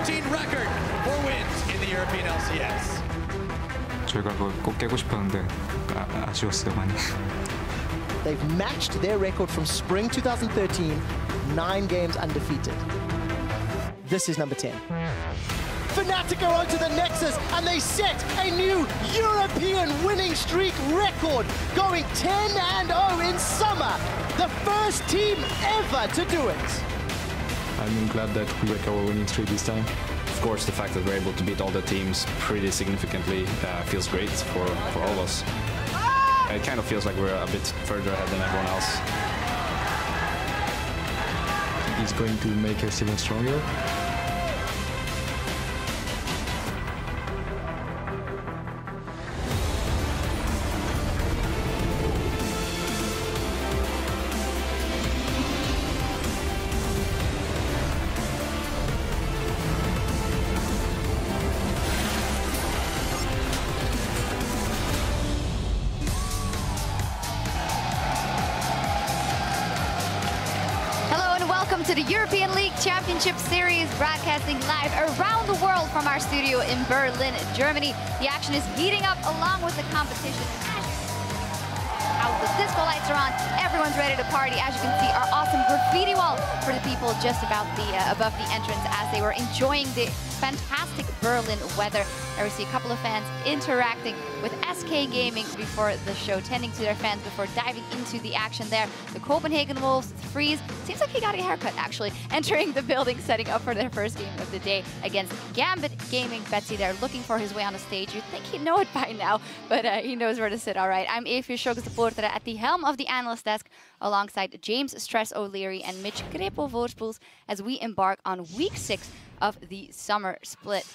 2013 record for wins in the European LCS. 저희가 그걸 꼭 깨고 싶었는데 아쉬웠어요 많이. They've matched their record from spring 2013, 9 games undefeated. This is number 10. Fnatic are onto the Nexus, and they set a new European winning streak record, going 10-0 in summer. The first team ever to do it. I'm glad that we break our winning streak this time. Of course, the fact that we're able to beat all the teams pretty significantly feels great for all of us. It kind of feels like we're a bit further ahead than everyone else. It's going to make us even stronger. To the European League Championship Series, broadcasting live around the world from our studio in Berlin, Germany. The action is heating up along with the competition. How the disco lights are on, everyone's ready to party. As you can see, our awesome graffiti wall for the people just about the above the entrance as they were enjoying the fantastic Berlin weather. There we see a couple of fans interacting with SK Gaming before the show, tending to their fans before diving into the action there. The Copenhagen Wolves, Freeze, seems like he got a haircut actually, entering the building, setting up for their first game of the day against Gambit Gaming. Betsy there looking for his way on the stage. You'd think he'd know it by now, but he knows where to sit. All right, I'm Evie Shogus de Poortere at the helm of the analyst desk alongside James Stress O'Leary and Mitch Krepo Voorspoels as we embark on week 6 of the summer split.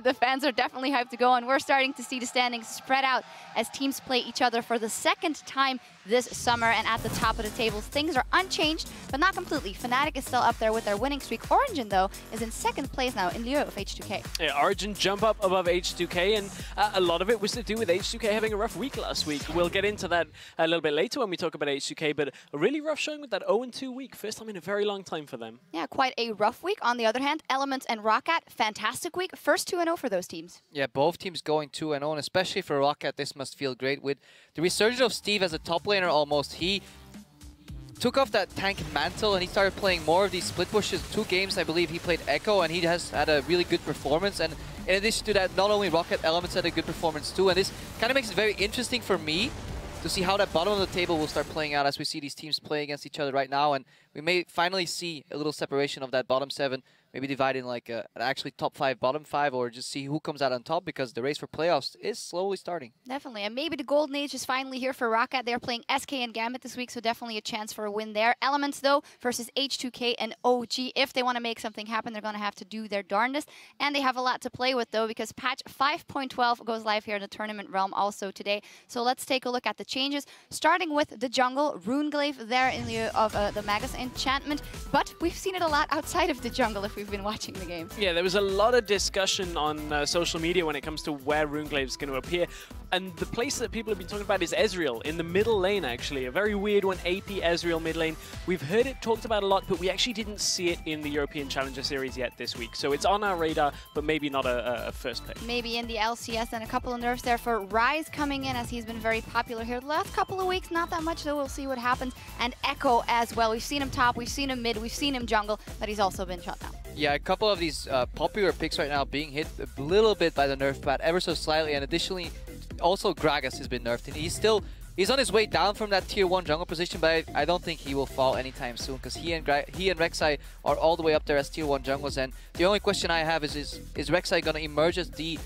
The fans are definitely hyped to go, and we're starting to see the standings spread out as teams play each other for the second time this summer. And at the top of the tables, things are unchanged, but not completely. Fnatic is still up there with their winning streak. Origin, though, is in second place now in lieu of H2K. Yeah, Origin jump up above H2K, and a lot of it was to do with H2K having a rough week last week. We'll get into that a little bit later when we talk about H2K, but a really rough showing with that 0-2 week. First time in a very long time for them. Yeah, quite a rough week. On the other hand, Elements and Roccat, fantastic week. First 2-0 for those teams. Yeah, both teams going 2-0, and especially for Roccat, this must feel great. With the resurgence of Steve as a top laner almost, he took off that tank mantle and he started playing more of these split pushes. 2 games, I believe, he played Echo, and he has had a really good performance. And in addition to that, not only Roccat, Elements had a good performance too, and this kind of makes it very interesting for me to see how that bottom of the table will start playing out as we see these teams play against each other right now. And we may finally see a little separation of that bottom 7, maybe divide in like an actually top 5, bottom 5, or just see who comes out on top, because the race for playoffs is slowly starting. Definitely, and maybe the golden age is finally here for Roccat. They're playing SK and Gambit this week, so definitely a chance for a win there. Elements, though, versus H2K and OG. If they want to make something happen, they're going to have to do their darndest. And they have a lot to play with, though, because patch 5.12 goes live here in the tournament realm also today. So let's take a look at the changes, starting with the jungle. Runeglaive there in lieu of the Magus enchantment, but we've seen it a lot outside of the jungle if we've been watching the game. Yeah, there was a lot of discussion on social media when it comes to where Runeglaive is going to appear. And the place that people have been talking about is Ezreal, in the middle lane, actually. A very weird one, AP Ezreal mid lane. We've heard it talked about a lot, but we actually didn't see it in the European Challenger Series yet this week. So it's on our radar, but maybe not a first pick. Maybe in the LCS, and a couple of nerfs there for Ryze coming in, as he's been very popular here the last couple of weeks. Not that much, though. We'll see what happens. And Echo as well. We've seen him top, we've seen him mid, we've seen him jungle, but he's also been shut down. Yeah, a couple of these popular picks right now being hit a little bit by the nerf pad, ever so slightly, and additionally, also Gragas has been nerfed, and he's on his way down from that tier 1 jungle position, but I don't think he will fall anytime soon, because he and Rek'Sai are all the way up there as tier 1 jungles. And the only question I have is Rek'Sai going to emerge as the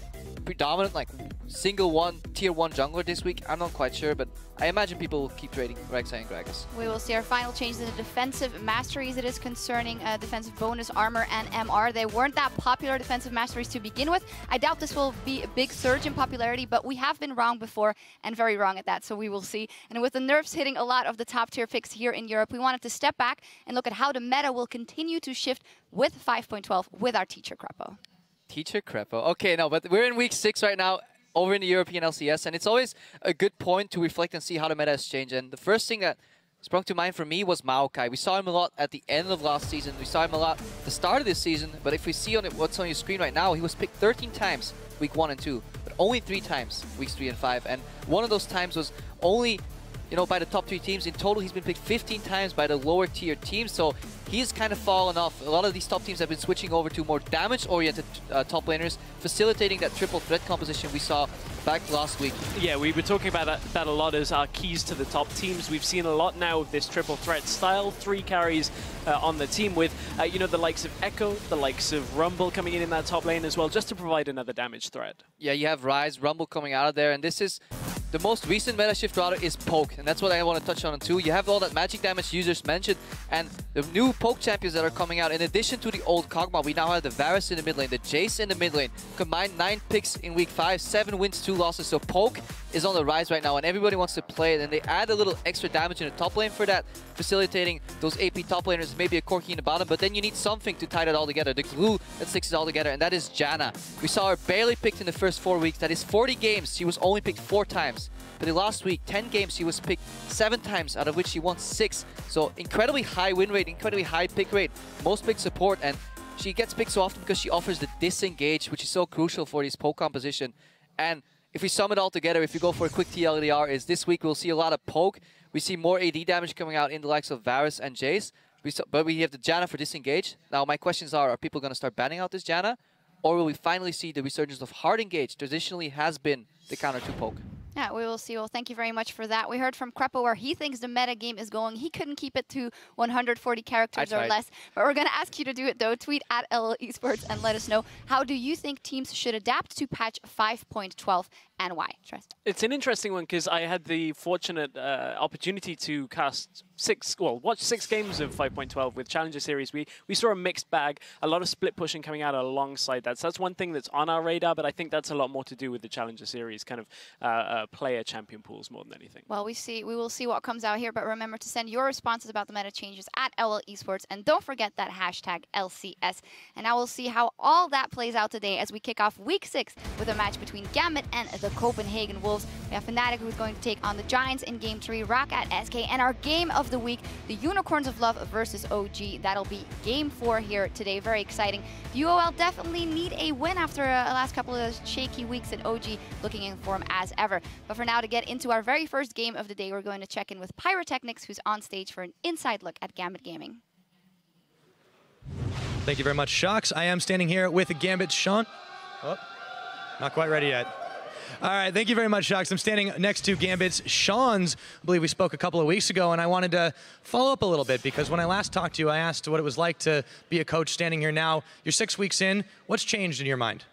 predominant, like, single tier 1 jungler this week? I'm not quite sure, but I imagine people will keep trading Rek'Sai and Gragas. We will see our final changes in the defensive masteries. It is concerning defensive bonus, armor, and MR. They weren't that popular defensive masteries to begin with. I doubt this will be a big surge in popularity, but we have been wrong before, and very wrong at that, so we will see. And with the nerfs hitting a lot of the top tier picks here in Europe, we wanted to step back and look at how the meta will continue to shift with 5.12 with our teacher Krepo. Teacher Krepo. Okay, no, but we're in week 6 right now, over in the European LCS, and it's always a good point to reflect and see how the meta has changed. And the first thing that sprung to mind for me was Maokai. We saw him a lot at the end of last season. We saw him a lot at the start of this season. But if we see on what's on your screen right now, he was picked 13 times week 1 and 2, but only 3 times weeks 3 and 5. And one of those times was only, you know, by the top 3 teams. In total, he's been picked 15 times by the lower tier teams. So he's kind of fallen off. A lot of these top teams have been switching over to more damage-oriented top laners, facilitating that triple threat composition we saw back last week. Yeah, we were talking about that a lot as our keys to the top teams. We've seen a lot now of this triple threat style, 3 carries on the team with, you know, the likes of Echo, the likes of Rumble coming in that top lane as well, just to provide another damage threat. Yeah, you have Ryze, Rumble coming out of there, and this is the most recent meta shift router is Poke, and that's what I want to touch on too. You have all that magic damage users mentioned, and the new Poke champions that are coming out. In addition to the old Kog'Maw, we now have the Varus in the mid lane, the Jace in the mid lane. Combined 9 picks in week 5, 7 wins, 2 losses. So Poke is on the rise right now, and everybody wants to play it. And they add a little extra damage in the top lane for that, facilitating those AP top laners, maybe a Corki in the bottom. But then you need something to tie that all together, the glue that sticks it all together, and that is Janna. We saw her barely picked in the first 4 weeks. That is 40 games. She was only picked 4 times. But in last week, 10 games, she was picked 7 times, out of which she won 6. So incredibly high win rate, incredibly high pick rate, most pick support, and she gets picked so often because she offers the disengage, which is so crucial for this Poke composition. And if we sum it all together, if you go for a quick TLDR, is this week we'll see a lot of Poke. We see more AD damage coming out in the likes of Varus and Jace. But we have the Janna for disengage. Now my questions are people going to start banning out this Janna? Or will we finally see the resurgence of hard engage? Traditionally has been the counter to Poke. Yeah, we will see. Well, thank you very much for that. We heard from Krepo where he thinks the meta game is going. He couldn't keep it to 140 characters or less. But we're going to ask you to do it, though. Tweet at LL Esports and let us know, how do you think teams should adapt to patch 5.12 and why? Trust. It's an interesting one because I had the fortunate opportunity to watch 6 games of 5.12 with Challenger Series. We saw a mixed bag, a lot of split pushing coming out alongside that. So that's one thing that's on our radar, but I think that's a lot more to do with the Challenger Series, kind of player champion pools more than anything. Well, we will see what comes out here, but remember to send your responses about the meta changes at LL Esports, and don't forget that hashtag LCS. And now we'll see how all that plays out today as we kick off week 6 with a match between Gambit and the Copenhagen Wolves. We have Fnatic who's going to take on the Giants in game 3, Rock at SK, and our game of the week, the Unicorns of Love versus OG. That'll be game 4 here today. Very exciting. UOL definitely need a win after the last couple of shaky weeks, and OG looking in form as ever. But for now, to get into our very first game of the day, we're going to check in with Pyrotechnics, who's on stage for an inside look at Gambit Gaming. Thank you very much, Shocks. I am standing here with Gambit's Sean. Oh, not quite ready yet. All right, thank you very much, Shocks. I'm standing next to Gambit's Sean's. I believe we spoke a couple of weeks ago, and I wanted to follow up a little bit because when I last talked to you, I asked what it was like to be a coach standing here now. You're 6 weeks in. What's changed in your mind?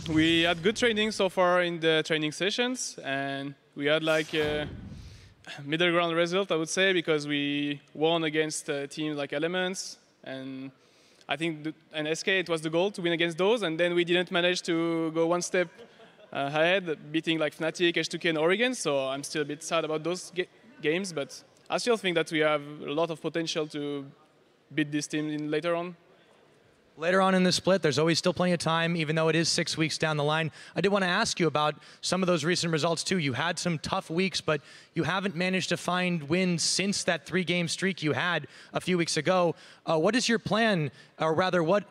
We had good training so far in the training sessions, and we had like a middle ground result, I would say, because we won against teams like Elements, and I think and SK, it was the goal to win against those, and then we didn't manage to go one step ahead, beating like Fnatic, H2K, and Oregon. So I'm still a bit sad about those games, but I still think that we have a lot of potential to beat this team later on. Later on in the split, there's always still plenty of time, even though it is 6 weeks down the line. I did want to ask you about some of those recent results, too. You had some tough weeks, but you haven't managed to find wins since that 3-game streak you had a few weeks ago. What is your plan, or rather, what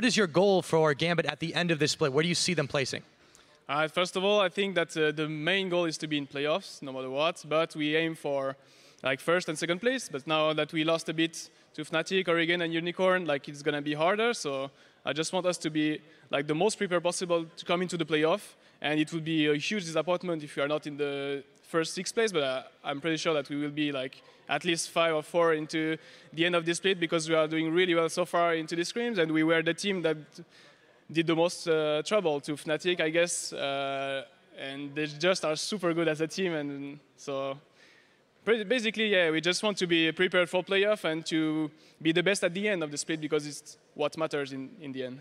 is your goal for Gambit at the end of this split? Where do you see them placing? First of all, I think that the main goal is to be in playoffs, no matter what, but we aim for like 1st and 2nd place. But now that we lost a bit to Fnatic, Oregon, and Unicorn, like it's gonna be harder. So I just want us to be like the most prepared possible to come into the playoff. And it would be a huge disappointment if we are not in the first 6th place. But I'm pretty sure that we will be like at least 5 or 4 into the end of this split because we are doing really well so far into the scrims, and we were the team that did the most trouble to Fnatic, I guess. And they just are super good as a team, and so. Basically, yeah, we just want to be prepared for playoff and to be the best at the end of the split because it's what matters in the end.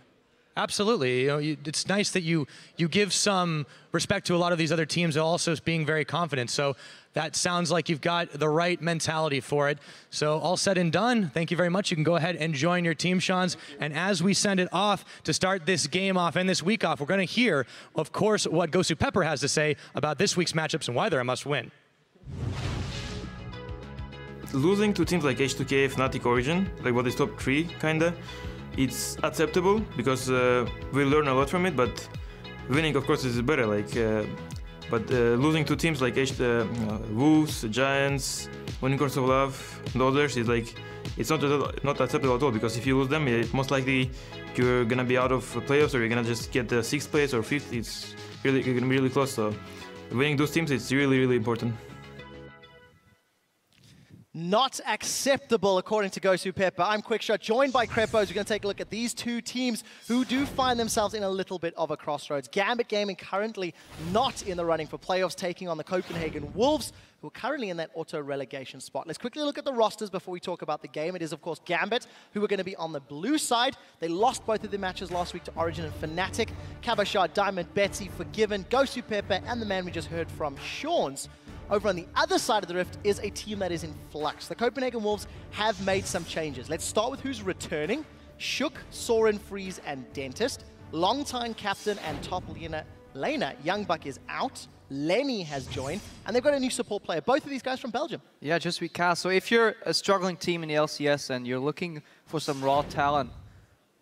Absolutely. You know, it's nice that you give some respect to a lot of these other teams, also being very confident. So that sounds like you've got the right mentality for it. So all said and done, thank you very much. You can go ahead and join your team, Sean's. And as we send it off to start this game off and this week off, we're going to hear, of course, what Gosu Pepper has to say about this week's matchups and why they're a must-win. losing to teams like H2K, Fnatic, Origin, like what is top 3 kinda, it's acceptable because we learn a lot from it, but winning of course is better, like but losing to teams like Wolves, Giants, Unicorns of Love and others is like, it's not acceptable at all, because if you lose them, most likely you're gonna be out of playoffs, or you're gonna just get the 6th place or 5th. It's really, you're gonna be really close, so winning those teams is really, really important. Not acceptable, according to Gosu Pepper. I'm Quickshot, joined by Crepos. We're going to take a look at these two teams who do find themselves in a little bit of a crossroads. Gambit Gaming currently not in the running for playoffs, taking on the Copenhagen Wolves, who are currently in that auto-relegation spot. Let's quickly look at the rosters before we talk about the game. It is, of course, Gambit, who are going to be on the blue side. They lost both of their matches last week to Origin and Fnatic. Kabashar, Diamond, Betsy, Forgiven, Gosu Pepper, and the man we just heard from, Sean's. Over on the other side of the rift is a team that is in flux. The Copenhagen Wolves have made some changes. Let's start with who's returning. Shook, Soren, Freeze, and Dentist. Longtime captain and top laner, Youngbuck is out. Lenny has joined, and they've got a new support player. Both of these guys from Belgium. Yeah, just we cast. So if you're a struggling team in the LCS and you're looking for some raw talent,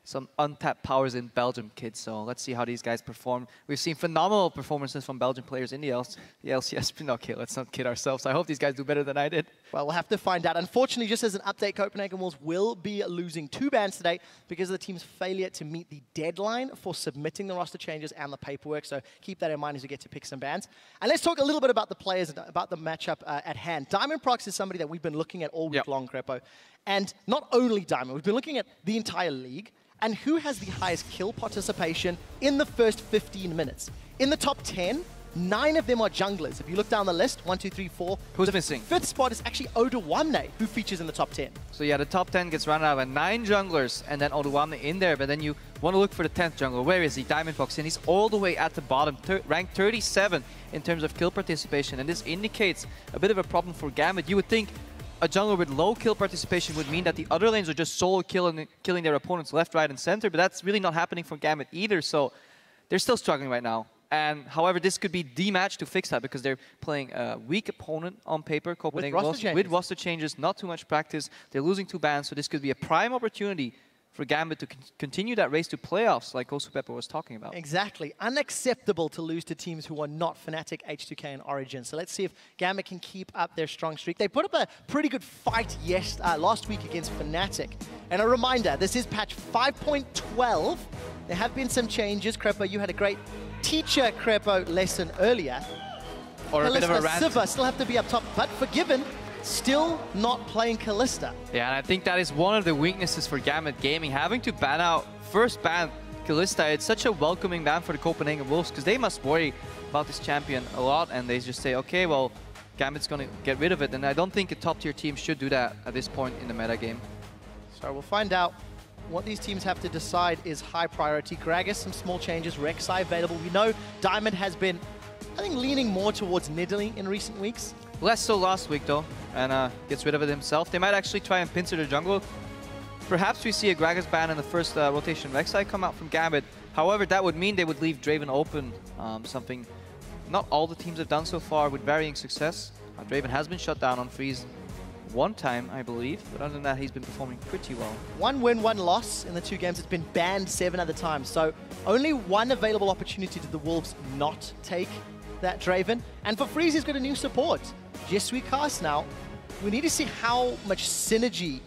some untapped powers in Belgium, kids. So let's see how these guys perform. We've seen phenomenal performances from Belgian players in the LCS. Okay, let's not kid ourselves. I hope these guys do better than I did. Well, we'll have to find out. Unfortunately, just as an update, Copenhagen Wolves will be losing 2 bans today because of the team's failure to meet the deadline for submitting the roster changes and the paperwork. So keep that in mind as we get to pick some bans. And let's talk a little bit about the players, about the matchup at hand. Diamond Prox is somebody that we've been looking at all week long, Crepo. And not only Diamond, we've been looking at the entire league. And who has the highest kill participation in the first 15 minutes? In the top 10, 9 of them are junglers. If you look down the list, 1, 2, 3, 4. Who's missing? 5th spot is actually Odawane, who features in the top 10. So yeah, the top 10 gets run out by 9 junglers, and then Odawane in there, but then you want to look for the 10th jungler. Where is he? Diamond Box, and he's all the way at the bottom, ranked 37 in terms of kill participation, and this indicates a bit of a problem for Gambit. You would think a jungler with low kill participation would mean that the other lanes are just solo killing their opponents left, right, and center, but that's really not happening for Gambit either, so they're still struggling right now. And however, this could be the match to fix that because they're playing a weak opponent on paper, Copenhagen Wolves, with roster changes, not too much practice. They're losing 2 bans, so this could be a prime opportunity for Gambit to continue that race to playoffs like Gosu Pepper was talking about. Exactly. Unacceptable to lose to teams who are not Fnatic, H2K, and Origin. So let's see if Gambit can keep up their strong streak. They put up a pretty good fight last week against Fnatic. And a reminder, this is patch 5.12. There have been some changes. Crepo, you had a great teacher Crepo lesson earlier. Or a bit of a rant. Sivir still have to be up top, but Forgiven still not playing Kalista. Yeah, and I think that is one of the weaknesses for Gambit Gaming, having to ban out, first ban Kalista. It's such a welcoming ban for the Copenhagen Wolves because they must worry about this champion a lot, and they just say, okay, well, Gambit's going to get rid of it, and I don't think a top-tier team should do that at this point in the meta game. So we'll find out. What these teams have to decide is high priority. Gragas, some small changes. Rek'Sai available. We know Diamond has been, I think, leaning more towards Nidalee in recent weeks. Less so last week, though, and gets rid of it himself. They might actually try and pincer the jungle. Perhaps we see a Gragas ban in the first rotation Rek'Sai come out from Gambit. However, that would mean they would leave Draven open, something not all the teams have done so far with varying success. Draven has been shut down on Freeze 1 time, I believe, but other than that, he's been performing pretty well. 1 win, 1 loss in the 2 games. It's been banned 7 other times, so only 1 available opportunity did the Wolves not take that Draven. And for Freeze, he's got a new support. Jesui Cast now. We need to see how much synergy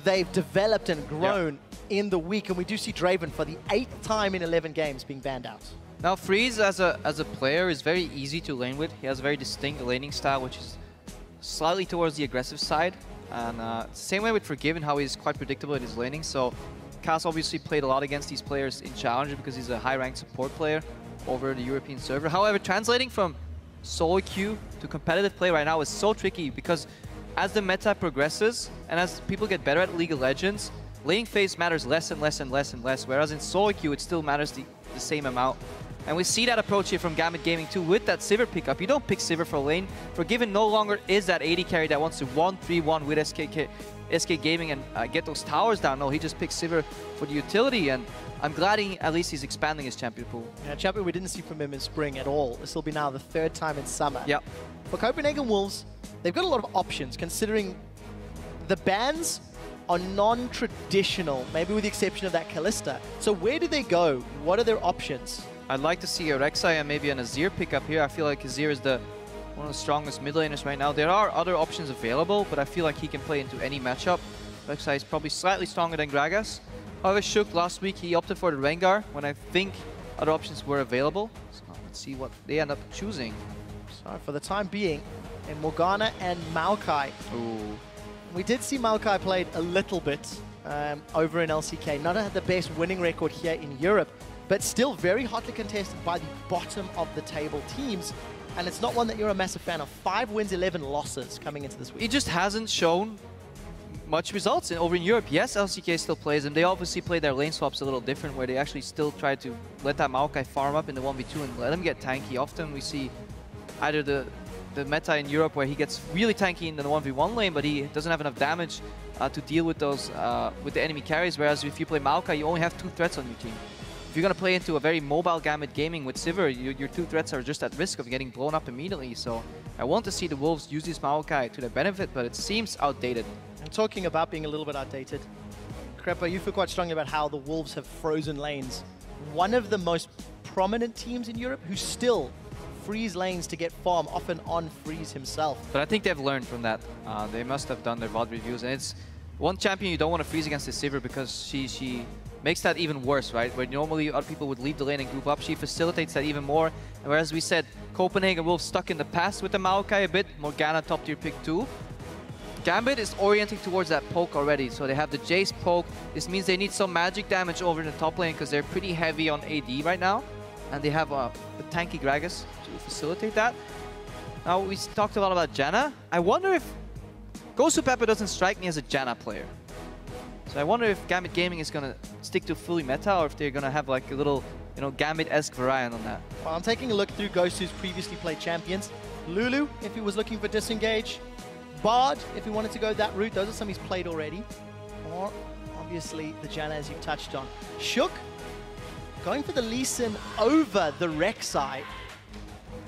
they've developed and grown in the week, and we do see Draven for the 8th time in 11 games being banned out. Now, Freeze as a player is very easy to lane with. He has a very distinct laning style, which is slightly towards the aggressive side, and same way with Forgiven, how he's quite predictable in his laning. So Cass obviously played a lot against these players in Challenger because he's a high-ranked support player over the European server. However, translating from solo queue to competitive play right now is so tricky because as the meta progresses and as people get better at League of Legends, laning phase matters less and less and less and less, whereas in solo queue it still matters the same amount. And we see that approach here from Gambit Gaming too with that Sivir pickup. You don't pick Sivir for lane. Forgiven no longer is that AD carry that wants to 1-3-1 with SK Gaming and get those towers down. No, he just picks Sivir for the utility, and I'm glad at least he's expanding his champion pool. Yeah, champion we didn't see from him in spring at all. This will be now the 3rd time in summer. Yep. For Copenhagen Wolves, they've got a lot of options considering the bans are non-traditional, maybe with the exception of that Kalista. So where do they go? What are their options? I'd like to see a Rek'Sai and maybe an Azir pick up here. I feel like Azir is one of the strongest mid laners right now. There are other options available, but I feel like he can play into any matchup. Rek'Sai is probably slightly stronger than Gragas. However, Shook last week, he opted for the Rengar when I think other options were available. So let's see what they end up choosing. So for the time being, in Morgana and Maokai. Ooh. We did see Maokai played a little bit over in LCK. Not had the best winning record here in Europe, but still very hotly contested by the bottom of the table teams. And it's not one that you're a massive fan of. 5 wins, 11 losses coming into this week. He just hasn't shown much results over in Europe. Yes, LCK still plays him. They obviously play their lane swaps a little different, where they actually still try to let that Maokai farm up in the 1v2 and let him get tanky. Often we see either the meta in Europe where he gets really tanky in the 1v1 lane, but he doesn't have enough damage to deal with those with the enemy carries. Whereas if you play Maokai, you only have 2 threats on your team. If you're gonna play into a very mobile Gambit gaming with Sivir, your 2 threats are just at risk of getting blown up immediately. So I want to see the Wolves use this Maokai to their benefit, but it seems outdated. And talking about being a little bit outdated, Krepa, you feel quite strongly about how the Wolves have frozen lanes. One of the most prominent teams in Europe who still freeze lanes to get farm, often on Freeze himself. But I think they've learned from that. They must have done their VOD reviews, and it's one champion you don't want to freeze against is Sivir because she makes that even worse, right? Where normally other people would leave the lane and group up, she facilitates that even more. And whereas we said Copenhagen Wolves stuck in the past with the Maokai a bit, Morgana top tier pick 2. Gambit is orienting towards that poke already, so they have the Jace poke. This means they need some magic damage over in the top lane because they're pretty heavy on AD right now. And they have a tanky Gragas to facilitate that. Now, we talked a lot about Janna. I wonder if GoSuPepper doesn't strike me as a Janna player. So I wonder if Gambit Gaming is going to stick to fully meta or if they're going to have like a little, you know, Gambit-esque variant on that. Well, I'm taking a look through Gosu's previously played champions. Lulu, if he was looking for disengage. Bard, if he wanted to go that route. Those are some he's played already. Or, obviously, the Janna, as you've touched on. Shook, going for the Lee Sin over the Rek'Sai.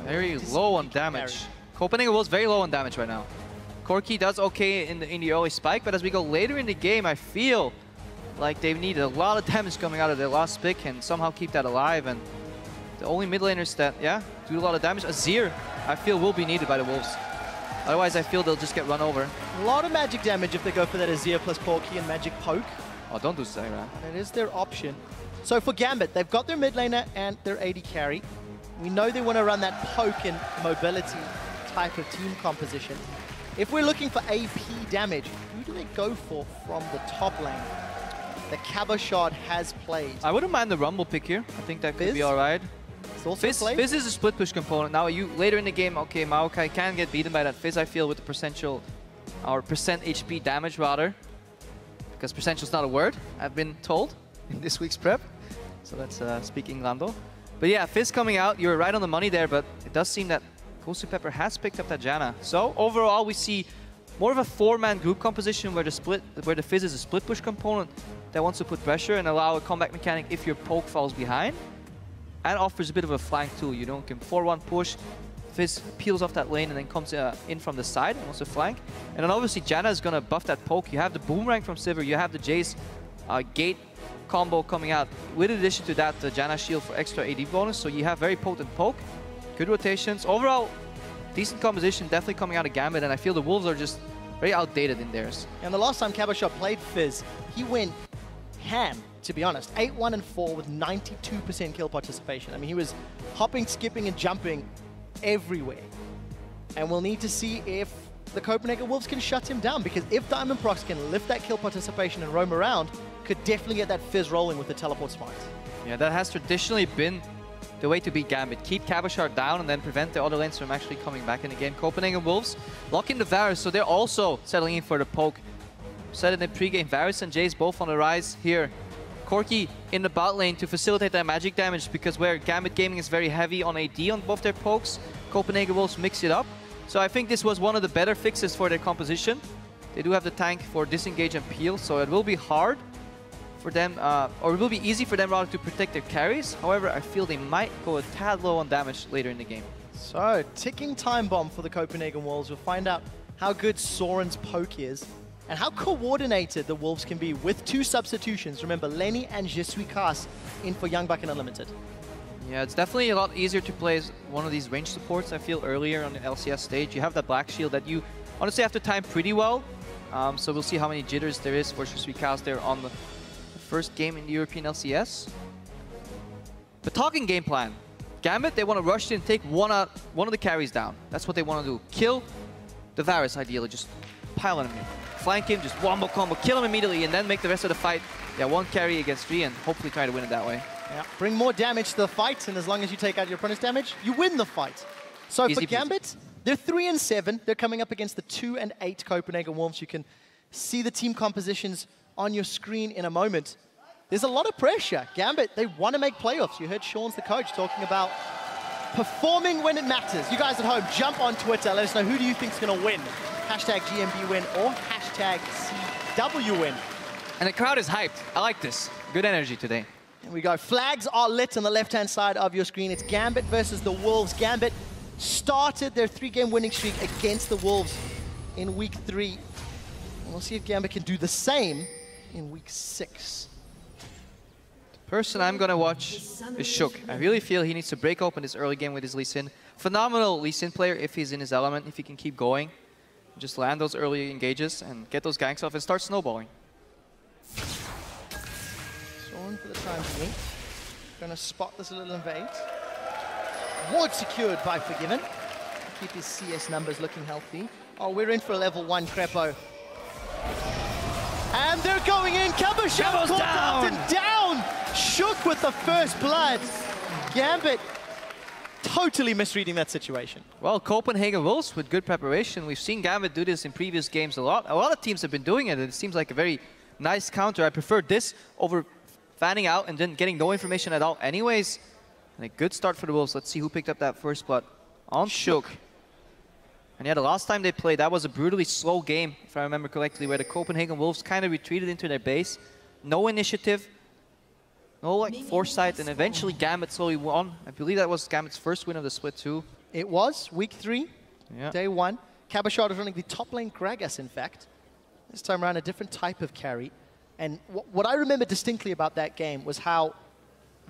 Very low on damage. Copenhagen was very low on damage right now. Corki does okay in the early spike, but as we go later in the game, I feel like they need a lot of damage coming out of their last pick and somehow keep that alive. And the only mid laners that, do a lot of damage, Azir, I feel will be needed by the Wolves. Otherwise, I feel they'll just get run over. A lot of magic damage if they go for that Azir plus Corki and magic poke. Oh, don't do Zaira. That is their option. So for Gambit, they've got their mid laner and their AD carry. We know they want to run that poke and mobility type of team composition. If we're looking for AP damage, who do they go for from the top lane? The Cabochard has played. I wouldn't mind the Rumble pick here. I think that could be all right. Fizz is a split push component. Now, later in the game, okay, Maokai can get beaten by that Fizz, I feel, with the percentile, or percent HP damage rather. Because percentile is not a word, I've been told in this week's prep. So that's speaking Lando. But yeah, Fizz coming out, you're right on the money there, but it does seem that GoSuPepper has picked up that Janna. So overall, we see more of a 4-man group composition where the Fizz is a split push component that wants to put pressure and allow a comeback mechanic if your poke falls behind. And offers a bit of a flank too. You can 4-1 push, Fizz peels off that lane and then comes in from the side and wants to flank. And then obviously Janna is going to buff that poke. You have the Boomerang from Sivir, you have the Jace Gate combo coming out. With addition to that, the Janna shield for extra AD bonus. So you have very potent poke, good rotations. Overall, decent composition definitely coming out of Gambit, and I feel the Wolves are just very outdated in theirs. And the last time Cabochard played Fizz, he went ham, to be honest. 8-1 and 4 with 92% kill participation. I mean, he was hopping, skipping, and jumping everywhere. And we'll need to see if the Copenhagen Wolves can shut him down, because if Diamond Prox can lift that kill participation and roam around, could definitely get that Fizz rolling with the teleport smite. Yeah, that has traditionally been the way to beat Gambit. Keep Cabochard down and then prevent the other lanes from actually coming back in the game. Copenhagen Wolves lock in the Varus, so they're also settling in for the poke. Said in the pregame, Varus and Jace both on the rise here. Corki in the bot lane to facilitate that magic damage, because where Gambit Gaming is very heavy on AD on both their pokes, Copenhagen Wolves mix it up. So I think this was one of the better fixes for their composition. They do have the tank for disengage and peel, so it will be hard for them, or it will be easy for them rather to protect their carries. However, I feel they might go a tad low on damage later in the game. So, ticking time bomb for the Copenhagen Wolves. We'll find out how good Soren's poke is. and how coordinated the Wolves can be with 2 substitutions. Remember, Lenny and Je suis Cass in for Young Buck and Unlimited. Yeah, it's definitely a lot easier to play as one of these range supports, I feel, earlier on the LCS stage. You have that Black Shield that you honestly have to time pretty well. So we'll see how many jitters there is for Je suis Cass there on the first game in the European LCS. But talking game plan, Gambit, they want to rush in and take one of the carries down. That's what they want to do. Kill the Varus, ideally. Just pile on him. Flank him, just wombo combo, kill him immediately, and then make the rest of the fight, 1 carry against 3, and hopefully try to win it that way. Yeah, bring more damage to the fight, and as long as you take out your opponent's damage, you win the fight. So Easy for Gambit, they're 3-7. They're coming up against the 2-8 Copenhagen Wolves. You can see the team compositions on your screen in a moment. There's a lot of pressure. Gambit, they want to make playoffs. You heard Sean's the coach talking about performing when it matters. You guys at home, jump on Twitter. Let us know who do you think is going to win. Hashtag GMB win or hashtag CW win. And the crowd is hyped. I like this. Good energy today. Here we go. Flags are lit on the left-hand side of your screen. It's Gambit versus the Wolves. Gambit started their 3-game winning streak against the Wolves in week 3. And we'll see if Gambit can do the same in week 6. The person I'm going to watch is Shook. I really feel he needs to break open this early game with his Lee Sin. Phenomenal Lee Sin player if he's in his element, if he can keep going. Just land those early engages and get those ganks off and start snowballing. Sean for the time being. Gonna spot this little invade. Ward secured by Forgiven. Keep his CS numbers looking healthy. Oh, we're in for a level 1 Crepo. And they're going in. Cabo's down! And down! Shook with the first blood. Gambit totally misreading that situation. Well, Copenhagen Wolves with good preparation. We've seen Gambit do this in previous games a lot. A lot of teams have been doing it, and it seems like a very nice counter. I prefer this over fanning out and then getting no information at all anyways. And a good start for the Wolves. Let's see who picked up that first blood on Shook. And yeah, the last time they played, that was a brutally slow game, if I remember correctly, where the Copenhagen Wolves kind of retreated into their base. No initiative, no like foresight, and eventually Gambit slowly won. I believe that was Gambit's first win of the split too. It was, week 3, day 1. Cabochard was running the top lane Gragas, in fact. This time around, a different type of carry. And what I remember distinctly about that game was how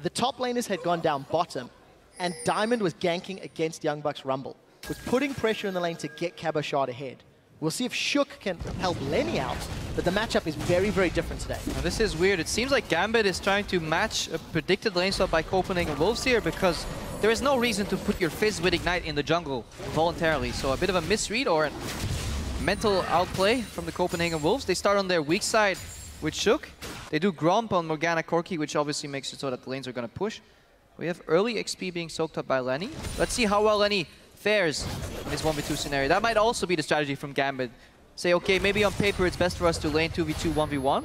the top laners had gone down bottom, and Diamond was ganking against Young Buck's Rumble, was putting pressure in the lane to get Cabochard ahead. We'll see if Shook can help Lenny out, but the matchup is very, very different today. Now this is weird. It seems like Gambit is trying to match a predicted lane swap by Copenhagen Wolves here, because there is no reason to put your Fizz with Ignite in the jungle voluntarily. So a bit of a misread or a mental outplay from the Copenhagen Wolves. They start on their weak side with Shook. They do Gromp on Morgana Corki, which obviously makes it so that the lanes are going to push. We have early XP being soaked up by Lenny. Let's see how well Lenny fares in this 1v2 scenario. That might also be the strategy from Gambit. Say, okay, maybe on paper it's best for us to lane 2v2, 1v1.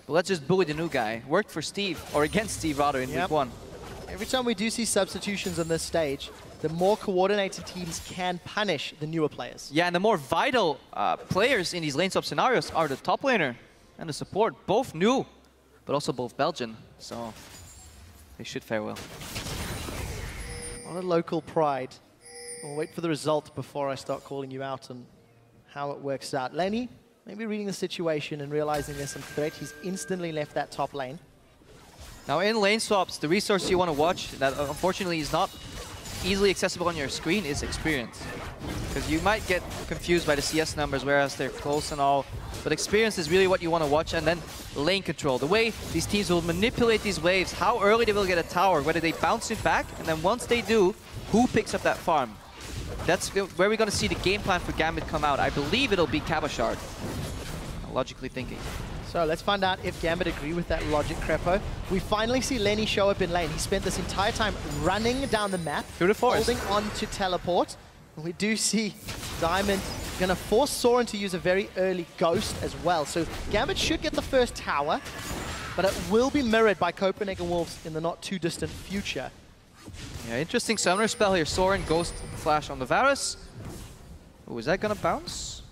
But let's just bully the new guy. Worked for Steve, or against Steve rather, in week 1. Every time we do see substitutions on this stage, the more coordinated teams can punish the newer players. Yeah, and the more vital players in these lane swap scenarios are the top laner and the support. Both new, but also both Belgian. So they should fare well. What a local pride. We'll wait for the result before I start calling you out on how it works out. Lenny, maybe reading the situation and realizing there's some threat, he's instantly left that top lane. Now in lane swaps, the resource you want to watch that unfortunately is not easily accessible on your screen is experience. Because you might get confused by the CS numbers, whereas they're close and all. But experience is really what you want to watch, and then lane control. The way these teams will manipulate these waves, how early they will get a tower, whether they bounce it back, and then once they do, who picks up that farm? That's where we're going to see the game plan for Gambit come out. I believe it'll be Cabochard, logically thinking. So let's find out if Gambit agree with that logic, Crepo. We finally see Lenny show up in lane. He spent this entire time running down the map, holding on to teleport. And we do see Diamond going to force Soren to use a very early Ghost as well. So Gambit should get the first tower, but it will be mirrored by Copenhagen Wolves in the not too distant future. Yeah, interesting summoner spell here. Soren, Ghost Flash on the Varus. Oh, is that going to bounce?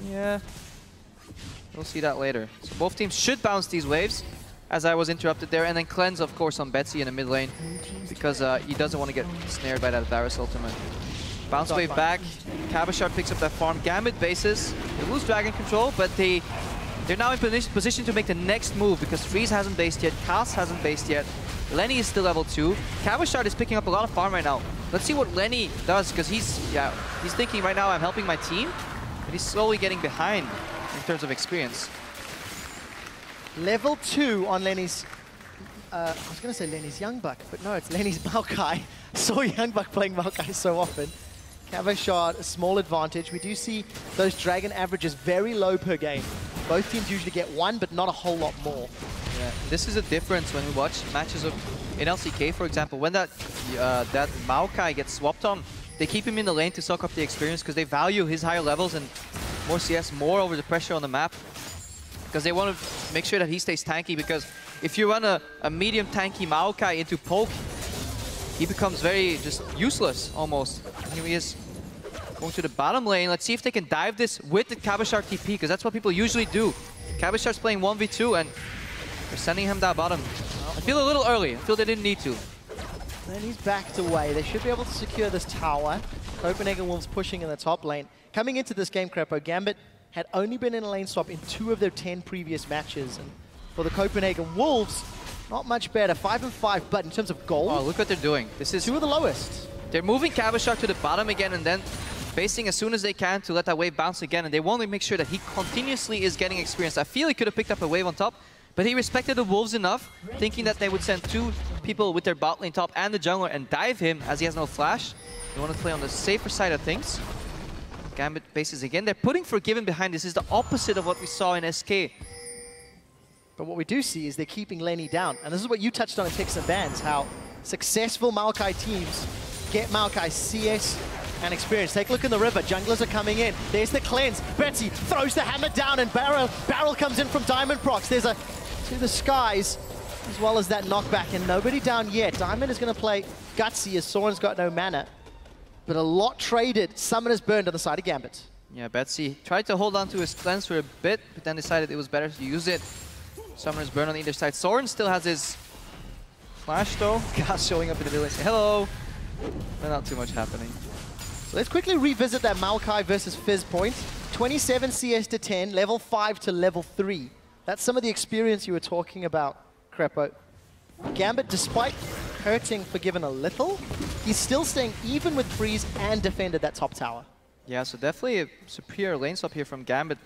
Yeah. We'll see that later. So both teams should bounce these waves, as I was interrupted there. And then Cleanse, of course, on Betsy in the mid lane, because he doesn't want to get snared by that Varus ultimate. Bounce wave back. Cabochard picks up that farm. Gambit bases. They lose Dragon Control, but they're now in position to make the next move because Freeze hasn't based yet, Cass hasn't based yet. Lenny is still level 2. Cabochard is picking up a lot of farm right now. Let's see what Lenny does, because he's thinking right now, I'm helping my team, but he's slowly getting behind in terms of experience. Level 2 on Lenny's, I was going to say Lenny's Youngbuck, but no, it's Lenny's Maokai. I saw Youngbuck playing Maokai so often. Cabochard, a small advantage. We do see those Dragon averages very low per game. Both teams usually get 1, but not a whole lot more. Yeah, this is a difference when we watch matches of in LCK, for example. When that Maokai gets swapped on, they keep him in the lane to soak up the experience because they value his higher levels and more CS, more over the pressure on the map. Because they want to make sure that he stays tanky, because if you run a medium tanky Maokai into poke, he becomes very just useless almost. And here he is going to the bottom lane. Let's see if they can dive this with the Cabochard TP, because that's what people usually do. Cabochard's playing 1v2 and they're sending him down bottom. I feel a little early. I feel they didn't need to. Then he's backed away. They should be able to secure this tower. Copenhagen Wolves pushing in the top lane. Coming into this game, Crepo, Gambit had only been in a lane swap in 2 of their 10 previous matches. And for the Copenhagen Wolves, not much better. 5-5, but in terms of gold, oh, look what they're doing. This is 2 of the lowest. They're moving Cabochard to the bottom again and then basing as soon as they can to let that wave bounce again. And they want to make sure that he continuously is getting experience. I feel he could have picked up a wave on top, but he respected the Wolves enough, thinking that they would send 2 people with their bot lane top and the jungler and dive him as he has no flash. They want to play on the safer side of things. Gambit bases again. They're putting Forgiven behind. This is the opposite of what we saw in SK. But what we do see is they're keeping Lenny down. And this is what you touched on in Picks and Bans, how successful Maokai teams get Maokai CS and experience. Take a look in the river. Junglers are coming in. There's the cleanse. Betsy throws the hammer down and Barrel comes in from Diamond Procs. There's a to the skies as well as that knockback, and nobody down yet. Diamond is going to play gutsy as Soren's got no mana. But a lot traded. Summoner's burned on the side of Gambit. Yeah, Betsy tried to hold on to his cleanse for a bit, but then decided it was better to use it. Summoner's burn on either side. Soren still has his flash though. Gas showing up in the middle and say hello. But not too much happening. So let's quickly revisit that Maokai versus Fizz point. 27 CS to 10, level 5 to level 3. That's some of the experience you were talking about, Crepo. Gambit, despite hurting Forgiven a little, he's still staying even with Freeze and defended that top tower. Yeah, so definitely a superior lane swap here from Gambit.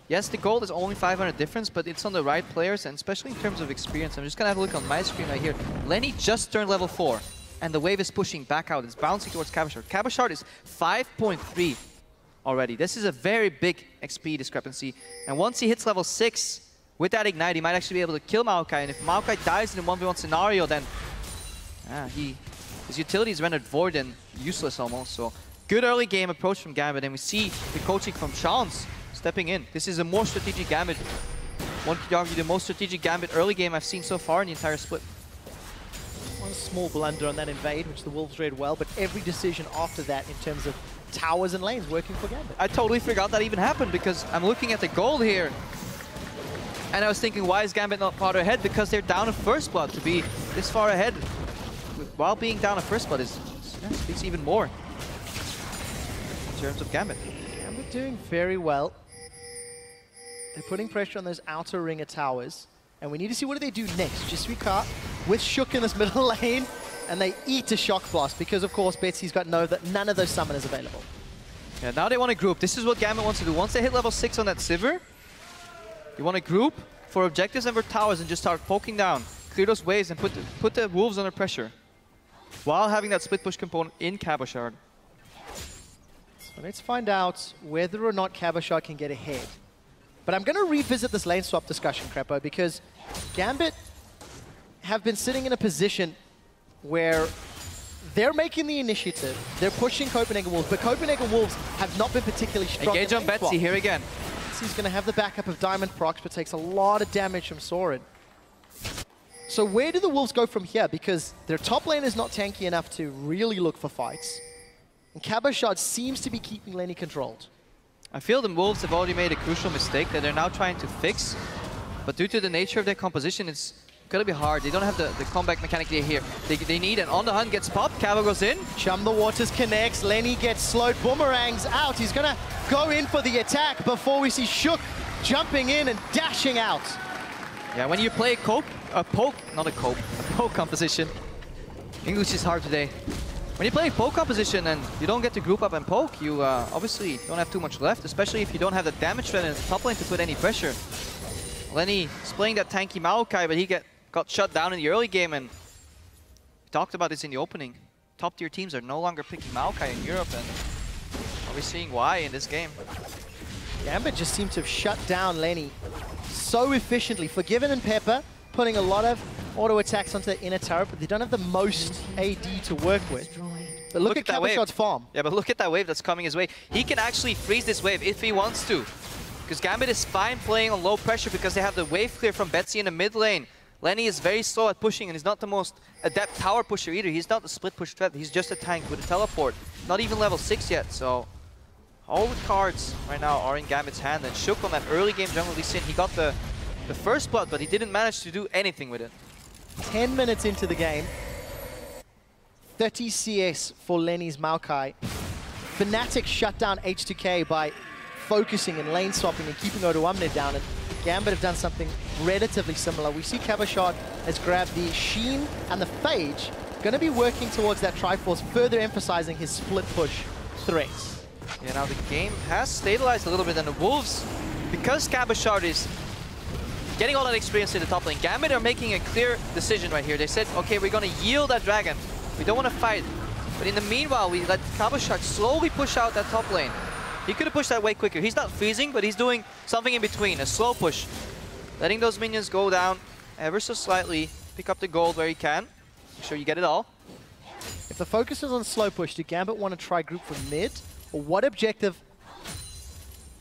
Yes, the gold is only 500 difference, but it's on the right players, and especially in terms of experience. I'm just going to have a look on my screen right here. Lenny just turned level 4, and the wave is pushing back out. It's bouncing towards Cabochard. Cabochard is 5.3 already. This is a very big XP discrepancy. And once he hits level 6, with that Ignite, he might actually be able to kill Maokai. And if Maokai dies in a 1v1 scenario, then his utility is rendered void and useless almost. So good early game approach from Gambit, and we see the coaching from Chance stepping in. This is a more strategic Gambit. One could argue the most strategic Gambit early game I've seen so far in the entire split. One small blunder on that invade, which the Wolves read well, but every decision after that in terms of towers and lanes working for Gambit. I totally forgot that even happened, because I'm looking at the gold here. And I was thinking, why is Gambit not farther ahead? Because they're down in first blood. To be this far ahead while being down in first blood speaks even more in terms of Gambit. Gambit doing very well. They're putting pressure on those outer ring of towers. And we need to see what do they do next. Jisuika with Shook in this middle lane. And they eat a Shock Blast because, of course, Betsy's got none of those summoners available. Yeah, now they want to group. This is what Gambit wants to do. Once they hit level 6 on that Sivir, you want to group for objectives and for towers and just start poking down. Clear those waves and put the Wolves under pressure. While having that split push component in Cabochard. So let's find out whether or not Cabochard can get ahead. But I'm going to revisit this lane swap discussion, Crepo, because Gambit have been sitting in a position where they're making the initiative. They're pushing Copenhagen Wolves, but Copenhagen Wolves have not been particularly strong. Engage on Betsy here again. He's going to have the backup of Diamond Procs, but takes a lot of damage from Soren. So where do the Wolves go from here? Because their top lane is not tanky enough to really look for fights. And Cabochard seems to be keeping Lenny controlled. I feel the Wolves have already made a crucial mistake that they're now trying to fix. But due to the nature of their composition, it's Gonna be hard. They don't have the comeback mechanic here. They need an on the hunt gets popped. Cabo goes in. Chum the Waters connects. Lenny gets slowed. Boomerangs out. He's gonna go in for the attack before we see Shook jumping in and dashing out. Yeah, when you play a poke composition. English is hard today. When you play a poke composition and you don't get to group up and poke, you obviously don't have too much left, especially if you don't have the damage threat in the top lane to put any pressure. Lenny is playing that tanky Maokai, but he got shut down in the early game, and we talked about this in the opening. Top tier teams are no longer picking Maokai in Europe, and are we seeing why in this game? Gambit just seemed to have shut down Lenny so efficiently. Forgiven and Pepper putting a lot of auto attacks onto the inner turret, but they don't have the most AD to work with. But look at Cabashot's farm. Yeah, but look at that wave that's coming his way. He can actually freeze this wave if he wants to. Because Gambit is fine playing on low pressure because they have the wave clear from Betsy in the mid lane. Lenny is very slow at pushing and he's not the most adept tower pusher either. He's not the split push threat. He's just a tank with a teleport. Not even level 6 yet, so all the cards right now are in Gambit's hand. And Shook on that early game jungle Lee Sin, he got the first blood, but he didn't manage to do anything with it. 10 minutes into the game. 30 CS for Lenny's Maokai. Fnatic shut down H2K by focusing and lane swapping and keeping Odoamne down, and Gambit have done something relatively similar. We see Cabashot has grabbed the Sheen and the Phage, going to be working towards that Triforce, further emphasizing his split push threats. Yeah, now the game has stabilized a little bit, and the Wolves, because Cabashot is getting all that experience in the top lane, Gambit are making a clear decision right here. They said, okay, we're going to yield that dragon. We don't want to fight. But in the meanwhile, we let Cabashot slowly push out that top lane. He could have pushed that way quicker. He's not freezing, but he's doing something in between, a slow push. Letting those minions go down ever so slightly, pick up the gold where he can. Make sure you get it all. If the focus is on slow push, do Gambit want to try group from mid? Or what objective,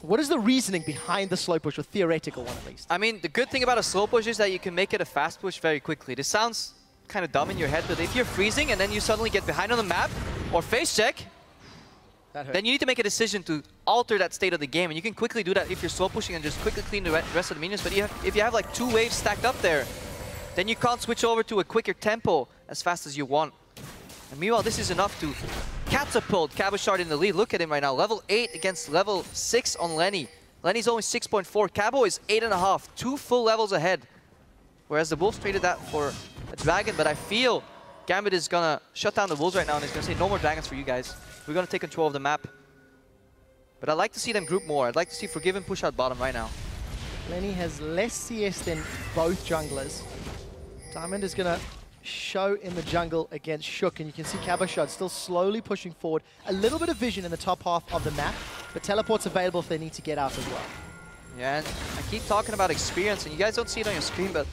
what is the reasoning behind the slow push, or theoretical one at least? I mean, the good thing about a slow push is that you can make it a fast push very quickly. This sounds kind of dumb in your head, but if you're freezing and then you suddenly get behind on the map, or face check, then you need to make a decision to alter that state of the game, and you can quickly do that if you're slow pushing and just quickly clean the rest of the minions. But if you have like 2 waves stacked up there, then you can't switch over to a quicker tempo as fast as you want. And meanwhile, this is enough to catapult Cabashot in the lead. Look at him right now, level 8 against level 6 on Lenny. Lenny's only 6.4, Cabo is 8.5, 2 full levels ahead. Whereas the Wolves traded that for a dragon, but I feel Gambit is gonna shut down the Wolves right now and is gonna say, no more dragons for you guys. We're going to take control of the map. But I'd like to see them group more. I'd like to see Forgiven push out bottom right now. Lenny has less CS than both junglers. Diamond is going to show in the jungle against Shook, and you can see Cabashot still slowly pushing forward. A little bit of vision in the top half of the map, but teleport's available if they need to get out as well. Yeah, and I keep talking about experience, and you guys don't see it on your screen, but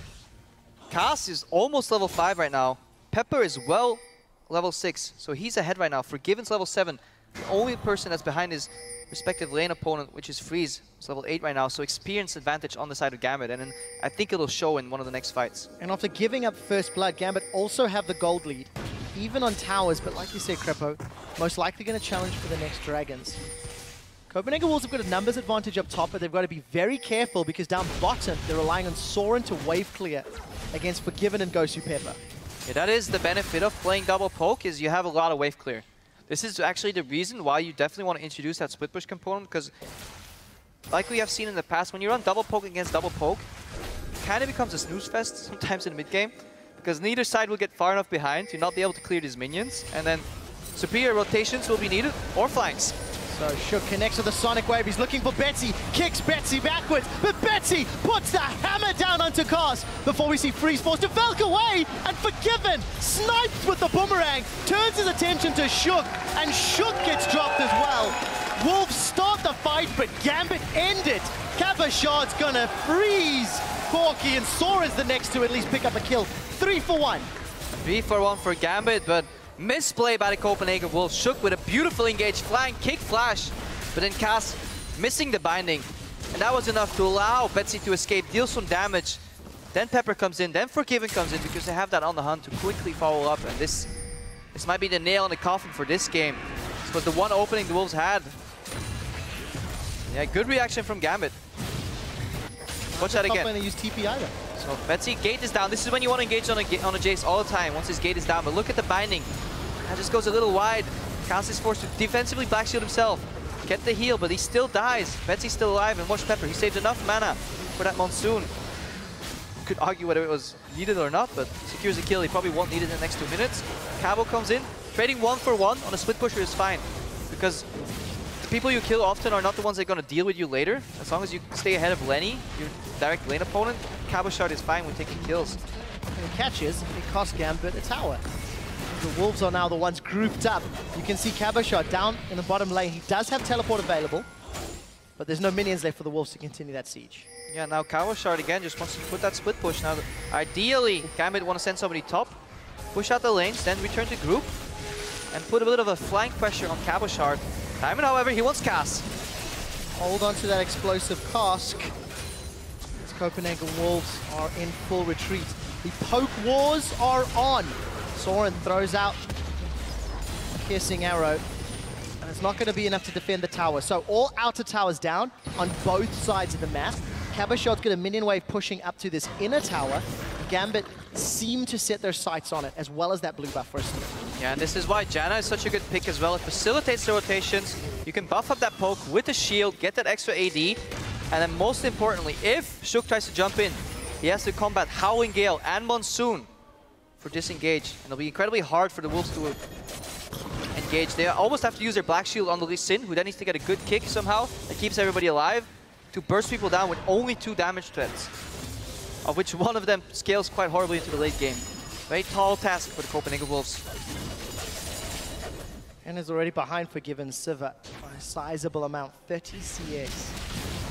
Cass is almost level 5 right now. Pepper is well level 6, so he's ahead right now. Forgiven's level 7. The only person that's behind his respective lane opponent, which is Freeze, is level 8 right now, so experience advantage on the side of Gambit, and then I think it'll show in one of the next fights. And after giving up first blood, Gambit also have the gold lead, even on towers, but like you said, Crepo, most likely going to challenge for the next dragons. Copenhagen Wolves have got a numbers advantage up top, but they've got to be very careful because down bottom, they're relying on Soren to wave clear against Forgiven and Gosu Pepper. Yeah, that is the benefit of playing double poke, is you have a lot of wave clear. This is actually the reason why you definitely want to introduce that split push component, because like we have seen in the past, when you run double poke against double poke, it kind of becomes a snooze fest sometimes in the mid game, because neither side will get far enough behind to not be able to clear these minions, and then superior rotations will be needed, or flanks. So Shook connects with the Sonic Wave. He's looking for Betsy, kicks Betsy backwards, but Betsy puts the hammer down onto Cast before we see Freeze forced to Valk away, and Forgiven snipes with the boomerang, turns his attention to Shook, and Shook gets dropped as well. Wolves start the fight, but Gambit end it. Cabashot's gonna freeze Corky, and Sora's the next to at least pick up a kill. 3 for 1. 3 for 1 for Gambit, but misplay by the Copenhagen Wolves. Shook with a beautifully engaged flying kick flash, but then Cass missing the binding. And that was enough to allow Betsy to escape, deal some damage. Then Pepper comes in, then Forgiven comes in because they have that on the hunt to quickly follow up. And this might be the nail in the coffin for this game. But the one opening the Wolves had. Yeah, good reaction from Gambit. Watch that again. Not going to use TP either. So Betsy, gate is down. This is when you want to engage on a Jace all the time, once his gate is down. But look at the binding. That just goes a little wide. Cass is forced to defensively black shield himself. Get the heal, but he still dies. Betsy's still alive, and watch Pepper. He saved enough mana for that Monsoon. Could argue whether it was needed or not, but secures a kill. He probably won't need it in the next 2 minutes. Cabo comes in. Trading 1 for 1 on a split pusher is fine, because the people you kill often are not the ones that are going to deal with you later. As long as you stay ahead of Lenny, your direct lane opponent, Cabo Shard is fine with taking kills. And the catch is, it costs Gambit a tower. The Wolves are now the ones grouped up. You can see Cabo Shard down in the bottom lane. He does have teleport available, but there's no minions left for the Wolves to continue that siege. Yeah, now Cabo Shard again just wants to put that split push. Now, ideally, Gambit want to send somebody top, push out the lanes, then return to group, and put a bit of a flank pressure on Cabo Shard. Diamond, however, he wants Cass. Hold on to that explosive cask. As Copenhagen Wolves are in full retreat. The poke wars are on. Soren throws out a piercing arrow, and it's not going to be enough to defend the tower. So all outer towers down on both sides of the map. Cabo Shard's got a minion wave pushing up to this inner tower. Gambit seem to set their sights on it, as well as that blue buff for a steal. Yeah, and this is why Janna is such a good pick as well. It facilitates the rotations. You can buff up that poke with the shield, get that extra AD, and then most importantly, if Shook tries to jump in, he has to combat Howling Gale and Monsoon for disengage. And it'll be incredibly hard for the Wolves to engage. They almost have to use their Black Shield on the Lee Sin, who then needs to get a good kick somehow that keeps everybody alive, to burst people down with only 2 damage threats, of which one of them scales quite horribly into the late game. Very tall task for the Copenhagen Wolves. And is already behind Forgiven Siva by a sizable amount, 30 CS.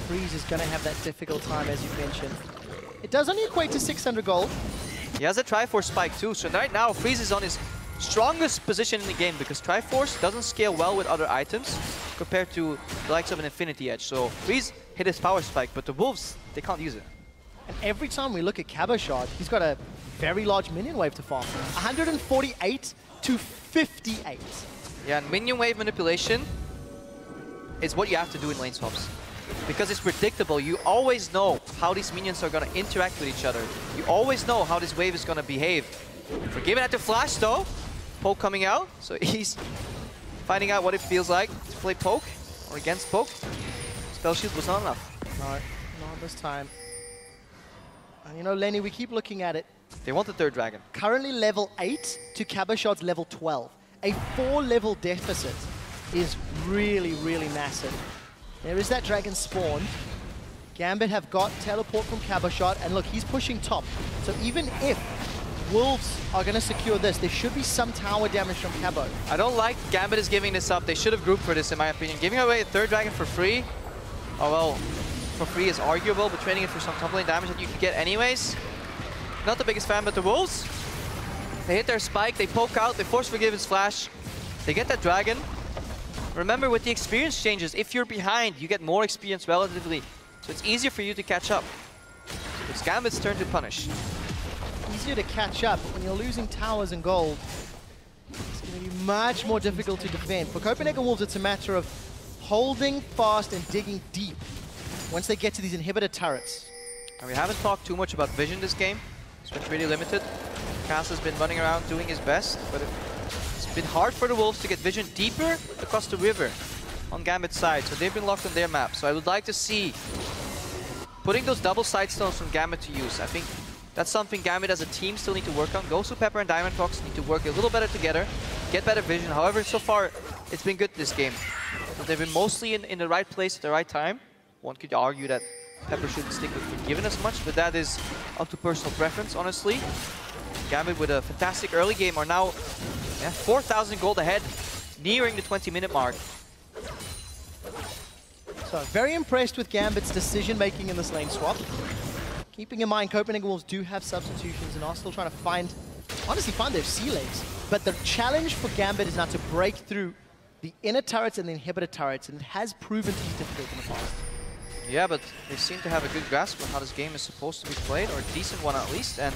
Freeze is going to have that difficult time, as you mentioned. It does only equate to 600 gold. He has a Triforce spike too, so right now Freeze is on his strongest position in the game, because Triforce doesn't scale well with other items compared to the likes of an Infinity Edge. So Freeze hit his power spike, but the Wolves, they can't use it. And every time we look at Cabo Shard, he's got a very large minion wave to farm. 148 to 58. Yeah, and minion wave manipulation is what you have to do in lane swaps. Because it's predictable, you always know how these minions are going to interact with each other. You always know how this wave is going to behave. Forgiven at the flash though, poke coming out, so he's finding out what it feels like to play poke, or against poke. Spell shield was not enough. No, not this time. And you know, Lenny, we keep looking at it. They want the 3rd dragon. Currently level 8 to Cabo Shard's level 12. A 4-level deficit is really, really massive. There is that dragon spawn. Gambit have got teleport from Cabo Shard, and look, he's pushing top. So even if Wolves are going to secure this, there should be some tower damage from Cabo. I don't like Gambit is giving this up. They should have grouped for this, in my opinion. Giving away a 3rd dragon for free, oh well, for free is arguable, but trading it for some top lane damage that you could get anyways. Not the biggest fan, but the Wolves, they hit their spike, they poke out, they force Forgiven's flash, they get that dragon. Remember, with the experience changes, if you're behind, you get more experience relatively, so it's easier for you to catch up. It's Gambit's turn to punish. Easier to catch up, but when you're losing towers and gold, it's going to be much more difficult to defend. For Copenhagen Wolves, it's a matter of holding fast and digging deep once they get to these inhibitor turrets. And we haven't talked too much about vision this game. It's been pretty limited. Cass has been running around doing his best, but it's been hard for the Wolves to get vision deeper across the river on Gambit's side, so they've been locked on their map. So I would like to see putting those double side stones from Gambit to use. I think that's something Gambit as a team still need to work on. Gosu, Pepper, and Diamond Fox need to work a little better together, get better vision. However, so far, it's been good this game. So they've been mostly in the right place at the right time. One could argue that Pepper shouldn't stick with Forgiven as much, but that is up to personal preference, honestly. Gambit with a fantastic early game are now 4,000 gold ahead, nearing the 20-minute mark. So very impressed with Gambit's decision-making in this lane swap. Keeping in mind, Copenhagen Wolves do have substitutions and are still trying to honestly find their sea legs. But the challenge for Gambit is now to break through the inner turrets and the inhibitor turrets, and it has proven to be difficult in the past. Yeah, but they seem to have a good grasp on how this game is supposed to be played, or a decent one at least. And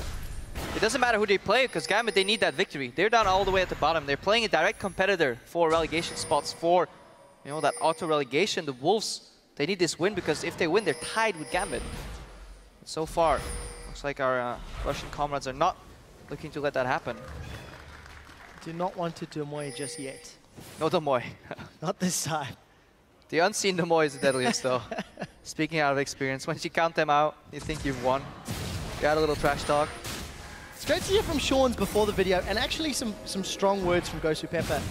it doesn't matter who they play, because Gambit, they need that victory. They're down all the way at the bottom. They're playing a direct competitor for relegation spots, for that auto-relegation. The Wolves, they need this win, because if they win, they're tied with Gambit. So far, looks Looks like our Russian comrades are not looking to let that happen. Do not want to Demoy just yet. No Demoy. Not this time. The unseen Demoy is the deadliest though. Speaking out of experience, once you count them out, you think you've won. You had a little trash talk. It's great to hear from Sean's before the video, and actually some strong words from Gosu Pepper.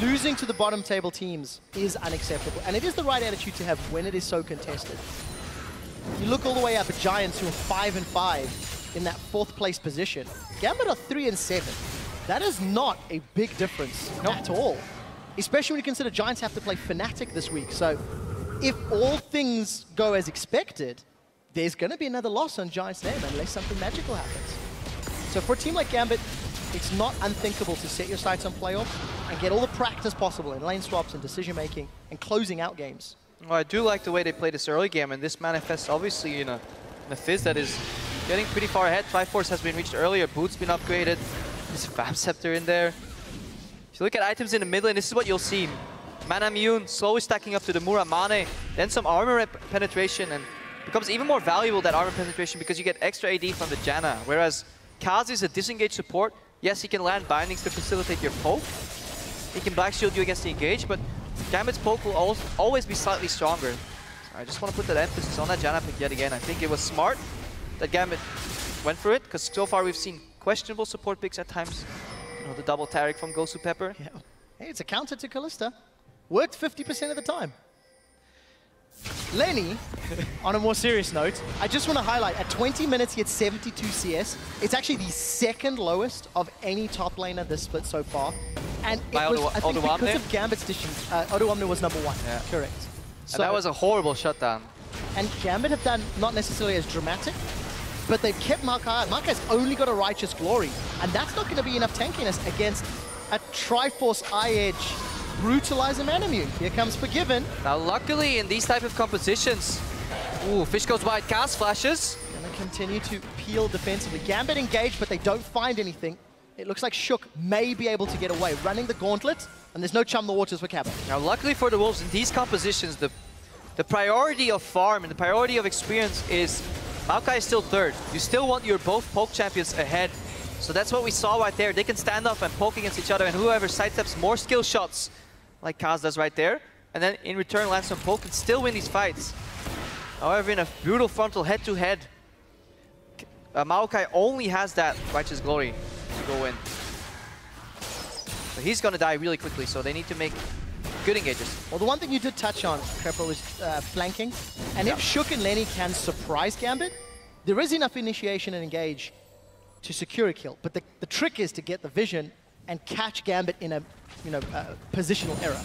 Losing to the bottom table teams is unacceptable, and it is the right attitude to have when it is so contested. You look all the way up at Giants, who are 5-5 in that 4th place position. Gambit are 3-7. That is not a big difference at all, especially when you consider Giants have to play Fnatic this week. So if all things go as expected, there's going to be another loss on Giants' name unless something magical happens. So for a team like Gambit, it's not unthinkable to set your sights on playoffs and get all the practice possible in lane swaps and decision-making and closing out games. Well, I do like the way they play this early game, and this manifests obviously in a Fizz that is getting pretty far ahead. Triforce has been reached earlier, Boot's been upgraded, there's Fam Scepter in there. If you look at items in the mid lane, this is what you'll see. Mana Immune slowly stacking up to the Muramane, then some armor penetration, and becomes even more valuable, that armor penetration, because you get extra AD from the Janna. Whereas Kazi is a disengaged support. Yes, he can land bindings to facilitate your poke. He can black shield you against the engage, but Gambit's poke will always be slightly stronger. I just want to put that emphasis on that Janna pick yet again. I think it was smart that Gambit went for it, because so far we've seen questionable support picks at times. You know, the double Taric from Gosu Pepper. Yeah. Hey, it's a counter to Kalista. Worked 50% of the time. Lenny, on a more serious note, I just want to highlight, at 20 minutes he had 72 CS. It's actually the 2nd lowest of any top laner this split so far. And it was, I think, because of Gambit's decision, Odoamne was #1, yeah. Correct. So, and that was a horrible shutdown. And Gambit have done not necessarily as dramatic, but they've kept Maokai out. Maokai's only got a Righteous Glory, and that's not going to be enough tankiness against a Triforce Eye-Edge Brutalizer Manamune. Here comes Forgiven. Now, luckily, in these type of compositions, ooh, Fish goes wide, cast flashes. Gonna continue to peel defensively. Gambit engaged, but they don't find anything. It looks like Shook may be able to get away, running the gauntlet, and there's no Chum the Waters for Cabot. Now, luckily for the Wolves, in these compositions, the priority of farm and the priority of experience is Maokai is still 3rd. You still want your both poke champions ahead. So that's what we saw right there. They can stand up and poke against each other, and whoever sidesteps more skill shots, like Kaz does right there, and then in return land some poke and still win these fights. However, in a brutal frontal head-to-head, Maokai only has that Righteous Glory to go in. So he's gonna die really quickly, so they need to make good engages. Well, the one thing you did touch on, Crepa, was flanking. And if Shook and Lenny can surprise Gambit, there is enough initiation and engage to secure a kill. But the trick is to get the vision and catch Gambit in a positional error.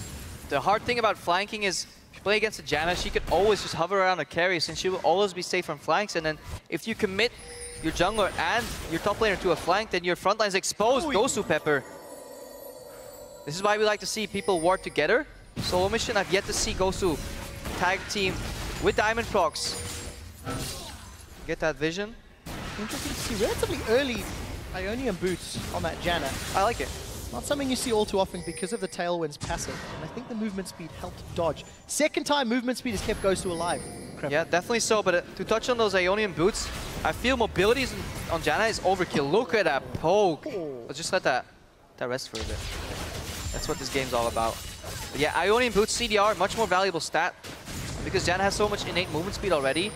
The hard thing about flanking is, if you play against a Janna, she could always just hover around a carry, since she will always be safe from flanks. And then if you commit your jungler and your top laner to a flank, then your front line's exposed. Gosu Pepper. This is why we like to see people work together. Solo mission, I've yet to see Gosu tag team with Diamond Procs. Get that vision. Interesting to see relatively early Ionian boots on that Janna. I like it. Not something you see all too often because of the Tailwind's passive. And I think the movement speed helped dodge. Second time movement speed has kept Gosu alive. Yeah, definitely so, but to touch on those Ionian boots, I feel mobility on Janna is overkill. Look at that poke. Let's just let that rest for a bit. That's what this game's all about. But yeah, Ionian boots, CDR, much more valuable stat. Because Janna has so much innate movement speed already,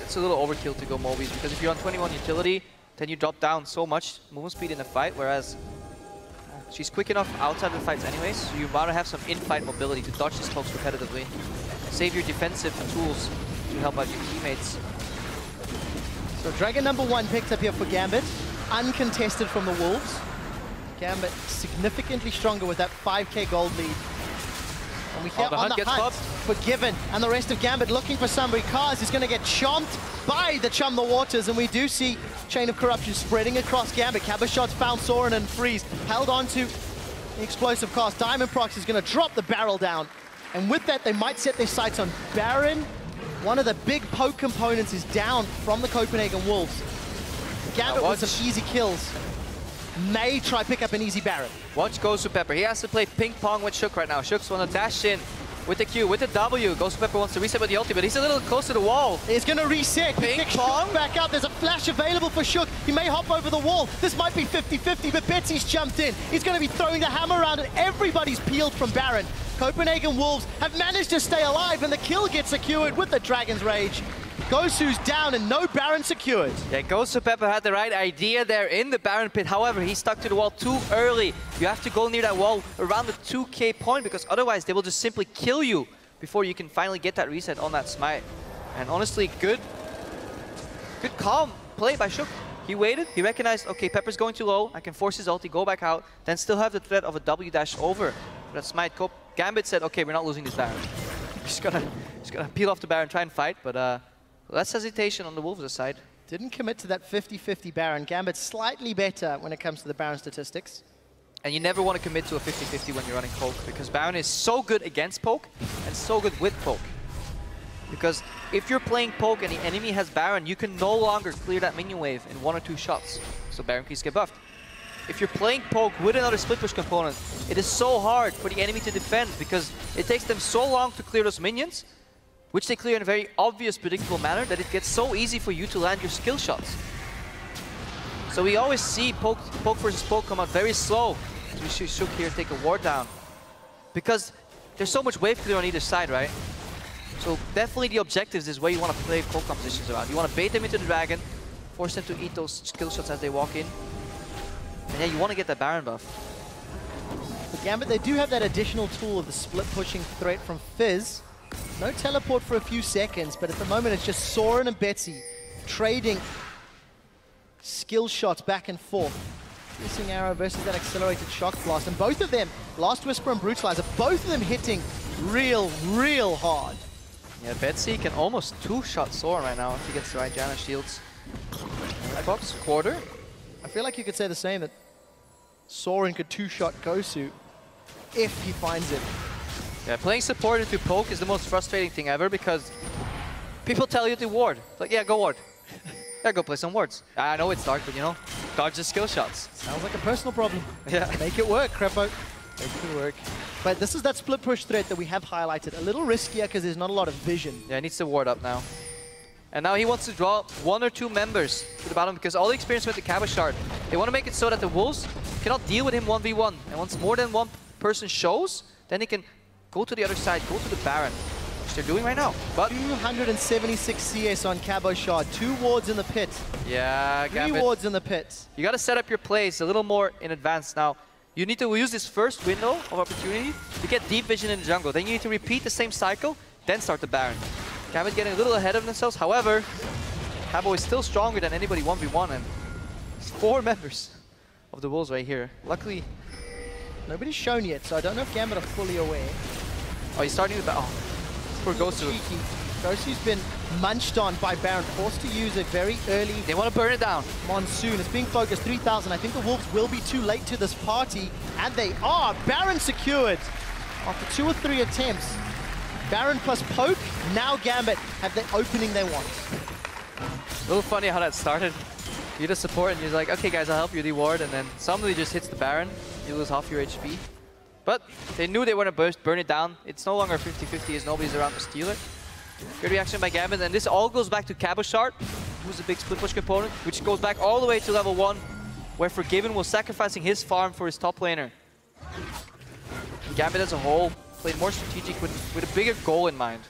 it's a little overkill to go Mobies, because if you're on 21 utility, then you drop down so much movement speed in the fight, whereas she's quick enough outside of the fights anyways, so you rather have some in-fight mobility to dodge these pokes repetitively. Save your defensive tools to help out your teammates. So Dragon #1 picked up here for Gambit, uncontested from the Wolves. Gambit significantly stronger with that 5k gold lead. And we hear on the hunt, Forgiven, and the rest of Gambit looking for somebody. Kaz is going to get chomped by the Chum the Waters, and we do see Chain of Corruption spreading across Gambit. Cabashot's found Soren and Freeze, held on to the explosive cast. Diamond Prox is going to drop the barrel down, and with that they might set their sights on Baron. One of the big poke components is down from the Copenhagen Wolves. Gambit with some easy kills. May try pick up an easy Baron. Watch Gosu Pepper. He has to play ping pong with Shook right now. Shook's want to dash in, with the Q, with the W. Ghost Pepper wants to reset with the ulti, but he's a little close to the wall. He's going to reset. Ping pong. Back out. There's a flash available for Shook. He may hop over the wall. This might be 50-50, but Betsy's jumped in. He's going to be throwing the hammer around, and everybody's peeled from Baron. Copenhagen Wolves have managed to stay alive, and the kill gets secured with the Dragon's Rage. Gosu's down and no Baron secured. Yeah, Ghost Pepper had the right idea there in the Baron pit. However, he stuck to the wall too early. You have to go near that wall around the 2k point, because otherwise they will just simply kill you before you can finally get that reset on that smite. And honestly, good calm play by Shook. He waited, he recognized, okay, Pepper's going too low, I can force his ulti, go back out, then still have the threat of a W dash over that smite. Gambit said, okay, we're not losing this Baron. He's gonna peel off the Baron, try and fight, but less hesitation on the Wolves' side. Didn't commit to that 50-50 Baron. Gambit's slightly better when it comes to the Baron statistics. And you never want to commit to a 50-50 when you're running poke, because Baron is so good against poke and so good with poke. Because if you're playing poke and the enemy has Baron, you can no longer clear that minion wave in 1 or 2 shots. So Baron keys get buffed. If you're playing poke with another split push component, it is so hard for the enemy to defend, because it takes them so long to clear those minions, which they clear in a very obvious, predictable manner, that it gets so easy for you to land your skill shots. So we always see poke versus poke come out very slow. So we should Shook here take a ward down, because there's so much wave clear on either side, right? So definitely the objectives is where you want to play poke compositions around. You want to bait them into the dragon, force them to eat those skill shots as they walk in. And yeah, you want to get that Baron buff. For Gambit, they do have that additional tool of the split pushing threat from Fizz. No teleport for a few seconds, but at the moment it's just Soren and Betsy trading skill shots back and forth. Piercing Arrow versus that accelerated Shock Blast, and both of them, Last Whisper and Brutalizer, both of them hitting real hard. Yeah, Betsy can almost 2-shot Soren right now if he gets the right Janna shields. Box, quarter. I feel like you could say the same, that Soren could 2-shot Gosu if he finds it. Yeah, playing support into poke is the most frustrating thing ever, because people tell you to ward. It's like, yeah, go ward. Yeah, go play some wards. I know it's dark, but you know, dodge the skill shots. Sounds like a personal problem. Yeah. Make it work, Crepo. Make it work. But this is that split push threat that we have highlighted. A little riskier because there's not a lot of vision. Yeah, he needs to ward up now. And now he wants to draw 1 or 2 members to the bottom, because all the experience with the Cabochard, they want to make it so that the Wolves cannot deal with him 1v1. And once more than one person shows, then he can go to the other side, go to the Baron, which they're doing right now. But 276 CS on Cabochard, 2 wards in the pit. Yeah, 3 wards in the pit. You got to set up your plays a little more in advance now. You need to use this first window of opportunity to get deep vision in the jungle. Then you need to repeat the same cycle, then start the Baron. Gambit getting a little ahead of themselves. However, Cabo is still stronger than anybody 1v1, and it's 4 members of the Wolves right here. Luckily, nobody's shown yet, so I don't know if Gambit are fully aware. Oh, he's starting with the... Oh, poor Gosu. Gosu's been munched on by Baron, forced to use it very early. They want to burn it down. Monsoon is being focused, 3,000. I think the Wolves will be too late to this party, and they are. Baron secured after 2 or 3 attempts. Baron plus poke, now Gambit have the opening they want. A little funny how that started. You just support and you're like, okay guys, I'll help you reward, and then somebody just hits the Baron, you lose half your HP. But they knew they were going to burn it down. It's no longer 50-50 as nobody's around to steal it. Good reaction by Gambit, and this all goes back to Cabochard, who's a big split push component, which goes back all the way to level 1, where Forgiven was sacrificing his farm for his top laner. Gambit as a whole played more strategic with a bigger goal in mind.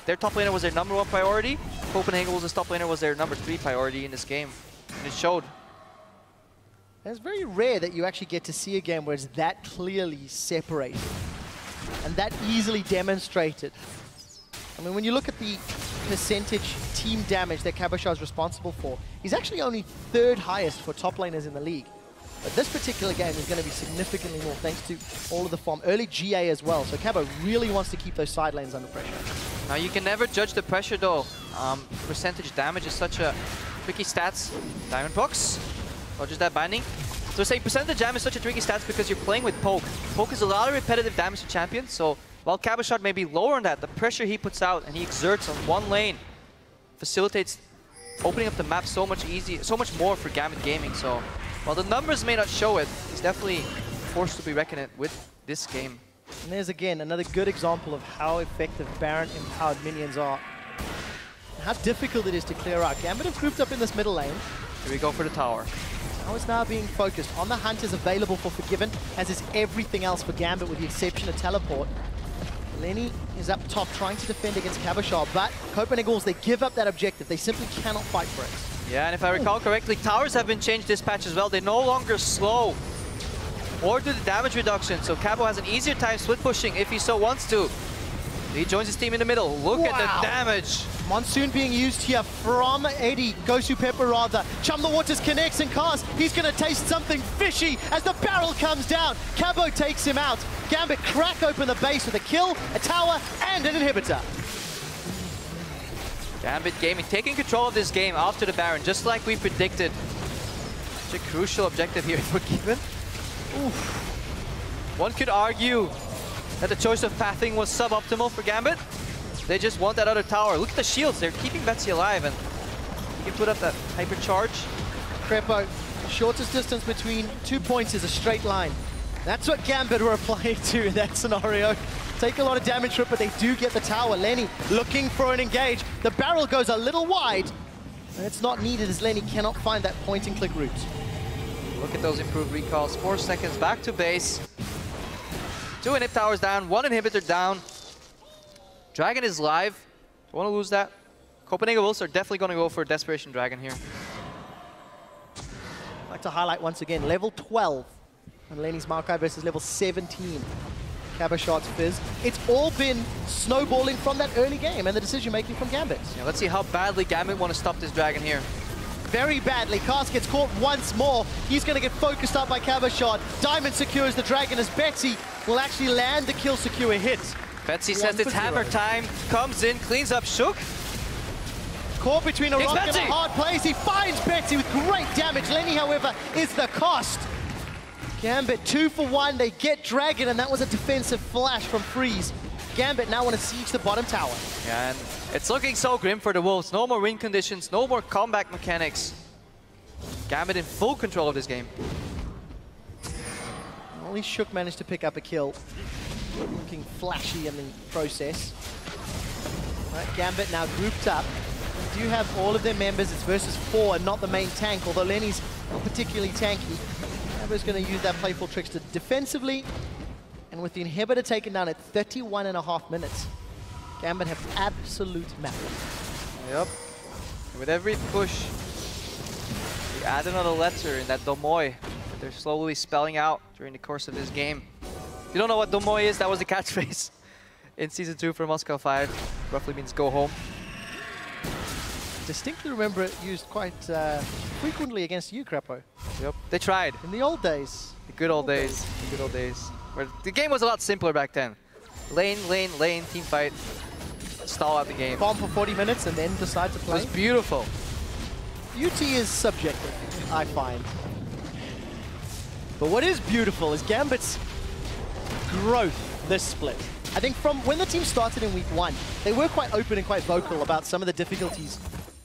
Their top laner was their #1 priority. Copenhagen Wolves' top laner was their #3 priority in this game, and it showed. And it's very rare that you actually get to see a game where it's that clearly separated and that easily demonstrated. I mean, when you look at the percentage team damage that Cabochard is responsible for, he's actually only 3rd highest for top laners in the league. But this particular game is going to be significantly more thanks to all of the farm. Early GA as well, so Cabo really wants to keep those side lanes under pressure. Now you can never judge the pressure though. Percentage damage is such a tricky stats. Diamond Box, or just that binding. So saying percentage damage is such a tricky stats because you're playing with poke. Poke is a lot of repetitive damage to champions, so while Cabochard may be lower on that, the pressure he puts out and he exerts on one lane facilitates opening up the map so much more for Gambit Gaming. So while the numbers may not show it, he's definitely forced to be reckoned with this game. And there's again another good example of how effective Baron empowered minions are. How difficult it is to clear out. Gambit have grouped up in this middle lane. Here we go for the tower. Now it's now being focused on the hunters available for Forgiven, as is everything else for Gambit with the exception of teleport. Lenny is up top trying to defend against Cabochard, but Copenhagen, they give up that objective. They simply cannot fight for it. Yeah, and if I recall correctly, towers have been changed this patch as well. They no longer slow or do the damage reduction, so Cabo has an easier time split pushing if he so wants to. He joins his team in the middle. Look at the damage. Monsoon being used here from Eddie. Gosu Pepper rather. Chum the Waters connects and casts. He's going to taste something fishy as the barrel comes down. Cabo takes him out. Gambit crack open the base with a kill, a tower, and an inhibitor. Gambit Gaming taking control of this game after the Baron, just like we predicted. Such a crucial objective here for Given. One could argue that the choice of pathing was suboptimal for Gambit. They just want that other tower. Look at the shields. They're keeping Betsy alive, and you can put up that hypercharge. Crepo, shortest distance between 2 points is a straight line. That's what Gambit were applying to in that scenario. Take a lot of damage for it, but they do get the tower. Lenny looking for an engage. The barrel goes a little wide, and it's not needed as Lenny cannot find that point and click route. Look at those improved recalls. 4 seconds back to base. 2 inhib towers down, 1 inhibitor down. Dragon is live. Don't want to lose that. Copenhagen Wolves are definitely going to go for a Desperation Dragon here. I'd like to highlight once again, level 12 on Lenny's Maokai versus level 17. Cabochard's Fizz. It's all been snowballing from that early game and the decision making from Gambit. Yeah, let's see how badly Gambit want to stop this Dragon here. Very badly. Cast gets caught once more. He's going to get focused up by Cabochard. Diamond secures the Dragon as Betsy will actually land the kill secure hit. Betsy says it's hammer time. Comes in, cleans up Shook. Caught between a rock Betsy. and a hard place. He finds Betsy with great damage. Lenny, however, is the cost. Gambit 2 for 1. They get Dragon, and that was a defensive flash from Freeze. Gambit now want to siege the bottom tower. Yeah, and it's looking so grim for the Wolves. No more win conditions, no more comeback mechanics. Gambit in full control of this game. Only Shook managed to pick up a kill. Looking flashy in the process. Right, Gambit now grouped up. They do have all of their members. It's versus 4 and not the main tank, although Lenny's not particularly tanky. Gambit's going to use that playful trickster defensively. And with the inhibitor taken down at 31.5 minutes, Gambit have absolute map. Yep. And with every push, you add another letter in that Domoy that they're slowly spelling out during the course of this game. If you don't know what Domoy is, that was the catchphrase in Season 2 for Moscow 5. Roughly means go home. Distinctly remember it used quite frequently against you, Crepo. Yep. They tried. In the old days. The good old days. The good old days. Where the game was a lot simpler back then. Lane, lane, lane, team fight. Stall out the game. Bomb for 40 minutes and then decide to play. It was beautiful. UT is subjective, I find. But what is beautiful is Gambit's growth this split. I think from when the team started in week 1, they were quite open and quite vocal about some of the difficulties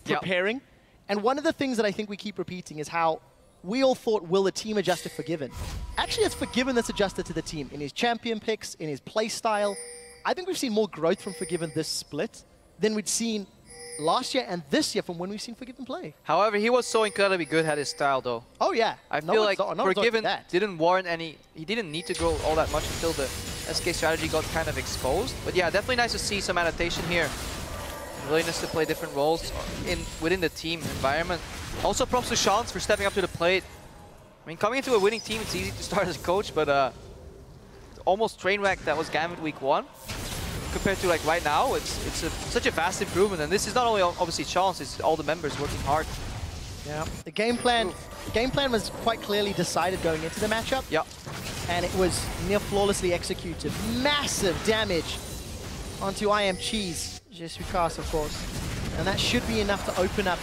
preparing. And one of the things that I think we keep repeating is how we all thought, will the team adjust to Forgiven? Actually, it's Forgiven that's adjusted to the team in his champion picks, in his play style. I think we've seen more growth from Forgiven this split than we'd seen last year and this year from when we've seen Forgiven play. However, he was so incredibly good at his style, though. Oh, yeah. I feel like Forgiven didn't warrant any... He didn't need to grow all that much until the SK strategy got kind of exposed. But yeah, definitely nice to see some adaptation here. Willingness to play different roles within the team environment. Also, props to Chance for stepping up to the plate. I mean, coming into a winning team, it's easy to start as a coach, but almost train wreck that was Gambit week 1. Compared to like right now, it's such a vast improvement, and this is not only obviously Chance, it's all the members working hard. Yeah, the game plan was quite clearly decided going into the matchup. Yeah, and it was near flawlessly executed. Massive damage onto I Am Cheese, Jesuicas, of course, and that should be enough to open up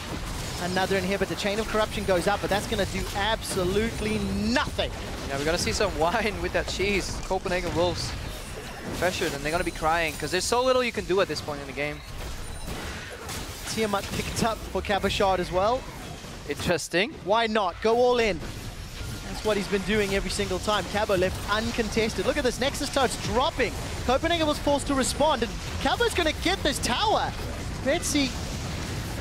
another inhibitor. Chain of Corruption goes up, but that's going to do absolutely nothing. Yeah, we're going to see some wine with that cheese. Copenhagen Wolves pressured, and they're going to be crying because there's so little you can do at this point in the game. Tiamat picked up for Cabochard as well. Interesting. Why not? Go all in. It's what he's been doing every single time. Cabo left uncontested. Look at this, Nexus turrets dropping. Copenhagen was forced to respond, and Cabo's going to get this tower. Betsy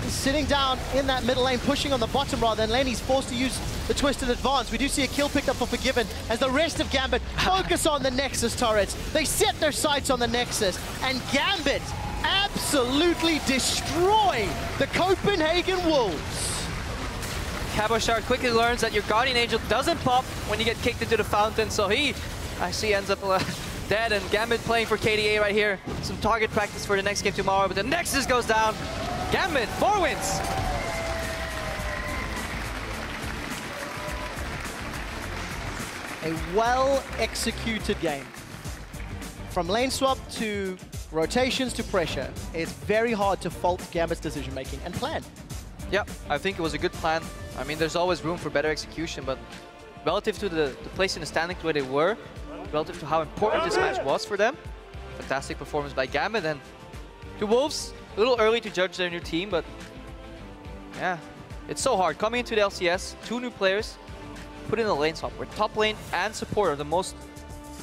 is sitting down in that middle lane, pushing on the bottom rather, and Lenny's forced to use the twisted advance. We do see a kill picked up for Forgiven as the rest of Gambit focus on the Nexus turrets. They set their sights on the Nexus, and Gambit absolutely destroy the Copenhagen Wolves. Cabochard quickly learns that your Guardian Angel doesn't pop when you get kicked into the fountain, so he actually ends up dead, and Gambit playing for KDA right here. Some target practice for the next game tomorrow, but the Nexus goes down. Gambit, 4 wins. A well-executed game. From lane swap to rotations to pressure, it's very hard to fault Gambit's decision-making and plan. Yeah, I think it was a good plan. I mean, there's always room for better execution, but relative to the place in the standings where they were, relative to how important this match was for them, fantastic performance by Gambit. And the Wolves, a little early to judge their new team, but yeah, it's so hard. Coming into the LCS, 2 new players, put in a lane swap, where top lane and support are the most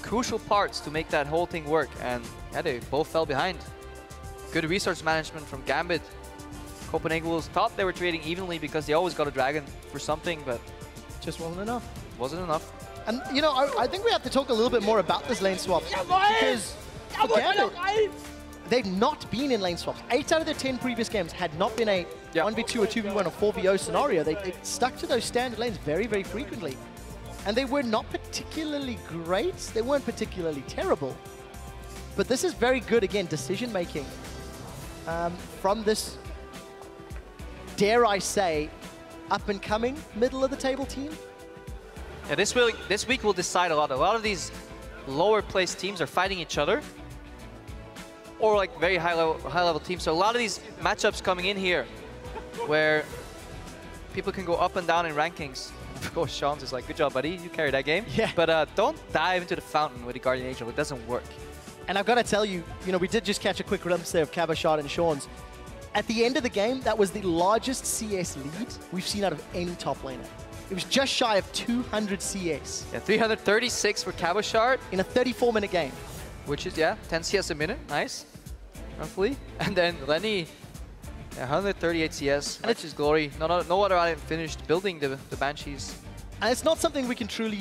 crucial parts to make that whole thing work. And yeah, they both fell behind. Good resource management from Gambit. Copenhagen Wolves thought they were trading evenly because they always got a dragon for something, but just wasn't enough. Wasn't enough. And you know, I think we have to talk a little bit more about this lane swap, because for Gambit, they've not been in lane swaps. 8 out of their 10 previous games had not been a 1v2 or 2v1 or 4v0 scenario. They stuck to those standard lanes very, very frequently. And they were not particularly great. They weren't particularly terrible. But this is very good, again, decision-making from this, dare I say, up-and-coming middle-of-the-table team. Yeah, this week will decide a lot. A lot of these lower-placed teams are fighting each other, or like very high-level teams. So a lot of these matchups coming in here, where people can go up and down in rankings. Of course, Sean's is like, good job, buddy. You carried that game. Yeah. But don't dive into the fountain with the Guardian Angel. It doesn't work. And I've got to tell you, we did just catch a quick glimpse there of Cabochard and Sean's. At the end of the game, that was the largest CS lead we've seen out of any top laner. It was just shy of 200 CS. Yeah, 336 for Cabochard. In a 34-minute game. Which is, 10 CS a minute. Nice. Roughly. And then Lenny, 138 CS. And it's his glory. No other item finished building the Banshees. And it's not something we can truly,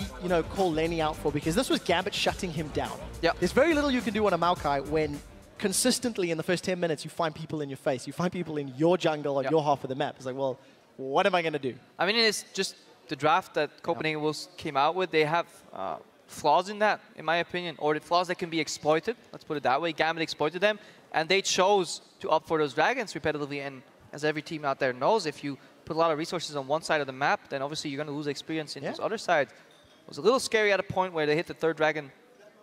call Lenny out for, because this was Gambit shutting him down. Yeah. There's very little you can do on a Maokai when consistently in the first 10 minutes you find people in your face. You find people in your jungle or your half of the map. It's like, well, what am I going to do? I mean, it's just the draft that Copenhagen Wolves came out with. They have flaws in that, in my opinion, or the flaws that can be exploited. Let's put it that way. Gambit exploited them, and they chose to opt for those dragons repetitively. And as every team out there knows, if you put a lot of resources on one side of the map, then obviously you're going to lose experience in this other side. It was a little scary at a point where they hit the 3rd dragon,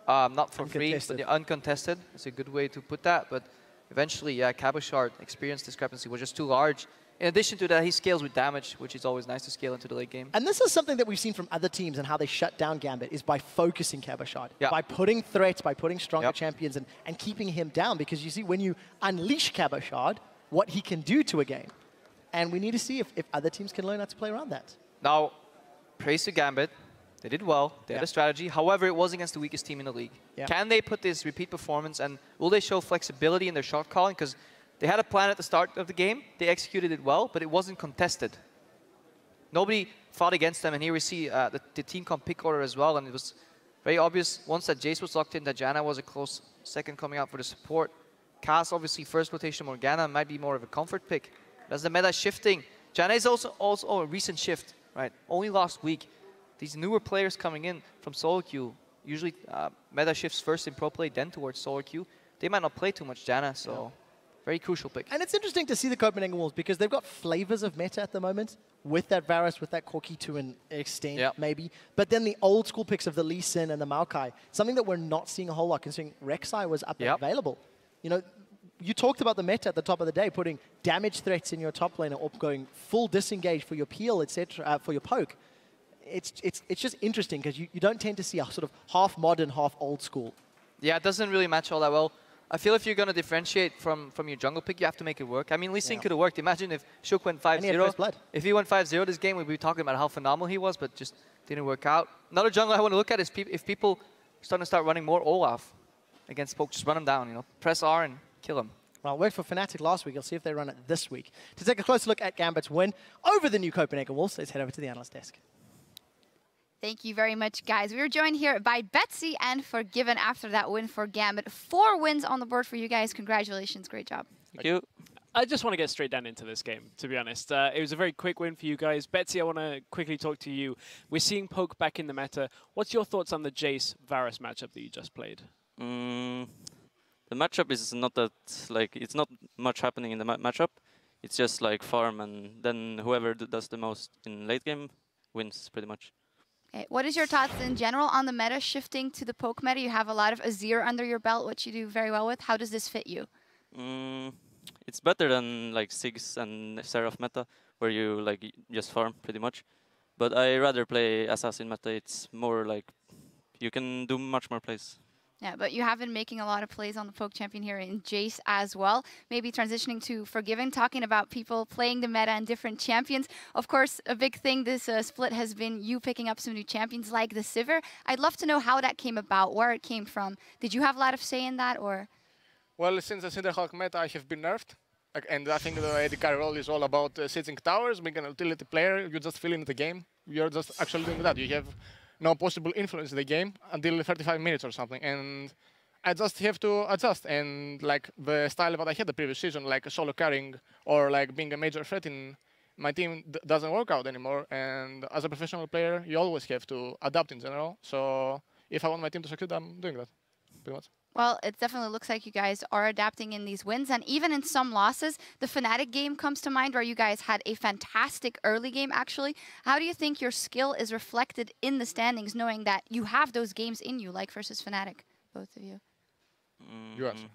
not for free, but uncontested. It's a good way to put that. But eventually, Cabochard experience discrepancy was just too large. In addition to that, he scales with damage, which is always nice to scale into the late game. And this is something that we've seen from other teams and how they shut down Gambit, is by focusing Cabochard. By putting threats, by putting stronger champions and keeping him down. Because you see, when you unleash Cabochard, what he can do to a game. And we need to see if other teams can learn how to play around that. Now, praise to Gambit. They did well. They had a strategy. However, it was against the weakest team in the league. Can they put this repeat performance, and will they show flexibility in their shot calling? Because they had a plan at the start of the game. They executed it well, but it wasn't contested. Nobody fought against them, and here we see the team comp pick order as well, and it was very obvious once that Jace was locked in that Janna was a close second coming out for the support. Cass, obviously, first rotation Morgana might be more of a comfort pick. As the meta shifting, Janna is also a recent shift, right? Only last week. These newer players coming in from solo queue, usually meta shifts first in pro play, then towards solo queue. They might not play too much Janna, so very crucial pick. And it's interesting to see the Copenhagen Wolves, because they've got flavors of meta at the moment, with that Varus, with that Corki to an extent, maybe. But then the old school picks of the Lee Sin and the Maokai, something that we're not seeing a whole lot, considering Rek'Sai was up and available. You talked about the meta at the top of the day, putting damage threats in your top lane or going full disengage for your peel, etc., for your poke. It's just interesting, because you don't tend to see a sort of half modern, half old school. Yeah, it doesn't really match all that well. I feel if you're going to differentiate from your jungle pick, you have to make it work. I mean, Lee Sin could have worked. Imagine if Shook went 5-0. If he went 5-0 this game, we'd be talking about how phenomenal he was, but just didn't work out. Another jungle I want to look at is if people are starting to start running more Olaf against Poke, just run him down, you know. Press R and kill him. Well, it worked for Fnatic last week. You'll see if they run it this week. To take a closer look at Gambit's win over the new Copenhagen Wolves, let's head over to the analyst desk. Thank you very much, guys. We were joined here by Betsy and Forgiven after that win for Gambit. 4 wins on the board for you guys. Congratulations. Great job. Thank you. I just want to get straight down into this game, to be honest. It was a very quick win for you guys. Betsy, I want to quickly talk to you. We're seeing Poke back in the meta. What's your thoughts on the Jace-Varus matchup that you just played? The matchup is not that, like, it's not much happening in the matchup. It's just like farm, and then whoever does the most in late game wins pretty much. Okay. What is your thoughts in general on the meta shifting to the Poke meta? You have a lot of Azir under your belt, which you do very well with. How does this fit you? It's better than like Ziggs and Seraph meta, where you like just farm pretty much. But I rather play Assassin meta. It's more like you can do much more plays. Yeah, but you have been making a lot of plays on the Poke champion here in Jace as well. Maybe transitioning to Forgiven, talking about people playing the meta and different champions. Of course, a big thing this split has been you picking up some new champions like the Sivir. I'd love to know how that came about, where it came from. Did you have a lot of say in that, or? Well, since the Cinderhulk meta, I have been nerfed. And I think the AD carry role is all about sitting towers, being an utility player. You just fill in the game. You're just actually doing that. You have no possible influence in the game until 35 minutes or something. And I just have to adjust. And like the style that I had the previous season, like solo carrying or like being a major threat in my team doesn't work out anymore. And as a professional player, you always have to adapt in general. So if I want my team to succeed, I'm doing that, pretty much. Well, it definitely looks like you guys are adapting in these wins. And even in some losses, the Fnatic game comes to mind where you guys had a fantastic early game, actually. How do you think your skill is reflected in the standings, knowing that you have those games in you, like versus Fnatic, both of you? You answer.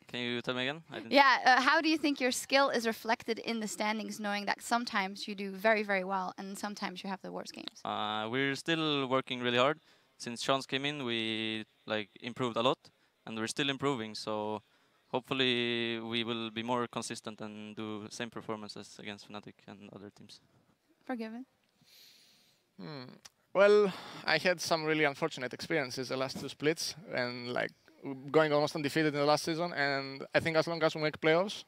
Can you tell me again? Yeah, how do you think your skill is reflected in the standings, knowing that sometimes you do very, very well and sometimes you have the worst games? We're still working really hard. Since Sean's came in, we like improved a lot, and we're still improving. So hopefully we will be more consistent and do same performances against Fnatic and other teams. Forgiven. Well, I had some really unfortunate experiences the last 2 splits, and like going almost undefeated in the last season. And I think as long as we make playoffs,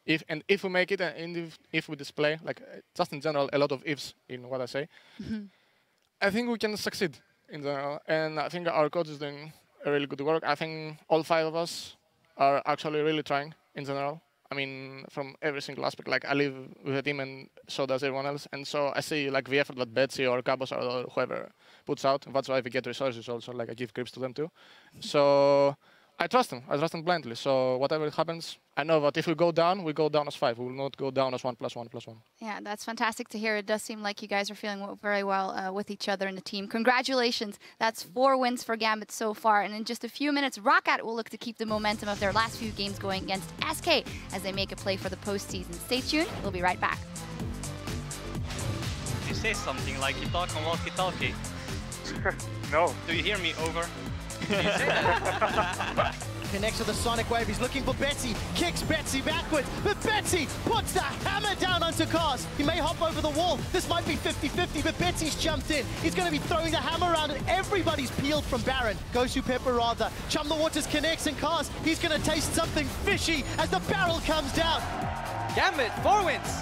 if we make it, and if we display like just in general a lot of ifs in what I say, I think we can succeed in general. And I think our coach is doing a really good work. I think all 5 of us are actually really trying in general. I mean, from every single aspect. Like I live with a team, and so does everyone else. And so I see like the effort that Betsy or Cabos or whoever puts out. That's why we get resources also. Like I give creeps to them too. So I trust them. I trust them blindly. So whatever happens, I know that if we go down as 5. We will not go down as 1+1+1. Yeah, that's fantastic to hear. It does seem like you guys are feeling very well with each other in the team. Congratulations. That's 4 wins for Gambit so far. And in just a few minutes, Roccat will look to keep the momentum of their last few games going against SK as they make a play for the postseason. Stay tuned. We'll be right back. You say something like you talk on walkie-talkie. No. Do you hear me? Over. Connects with the Sonic Wave. He's looking for Betsy. Kicks Betsy backwards. But Betsy puts the hammer down onto Cars. He may hop over the wall. This might be 50-50, but Betsy's jumped in. He's going to be throwing the hammer around, and everybody's peeled from Baron. Goes to Pepper rather. Chum the Waters connects, and Cars, he's going to taste something fishy as the barrel comes down. Gambit, 4 wins.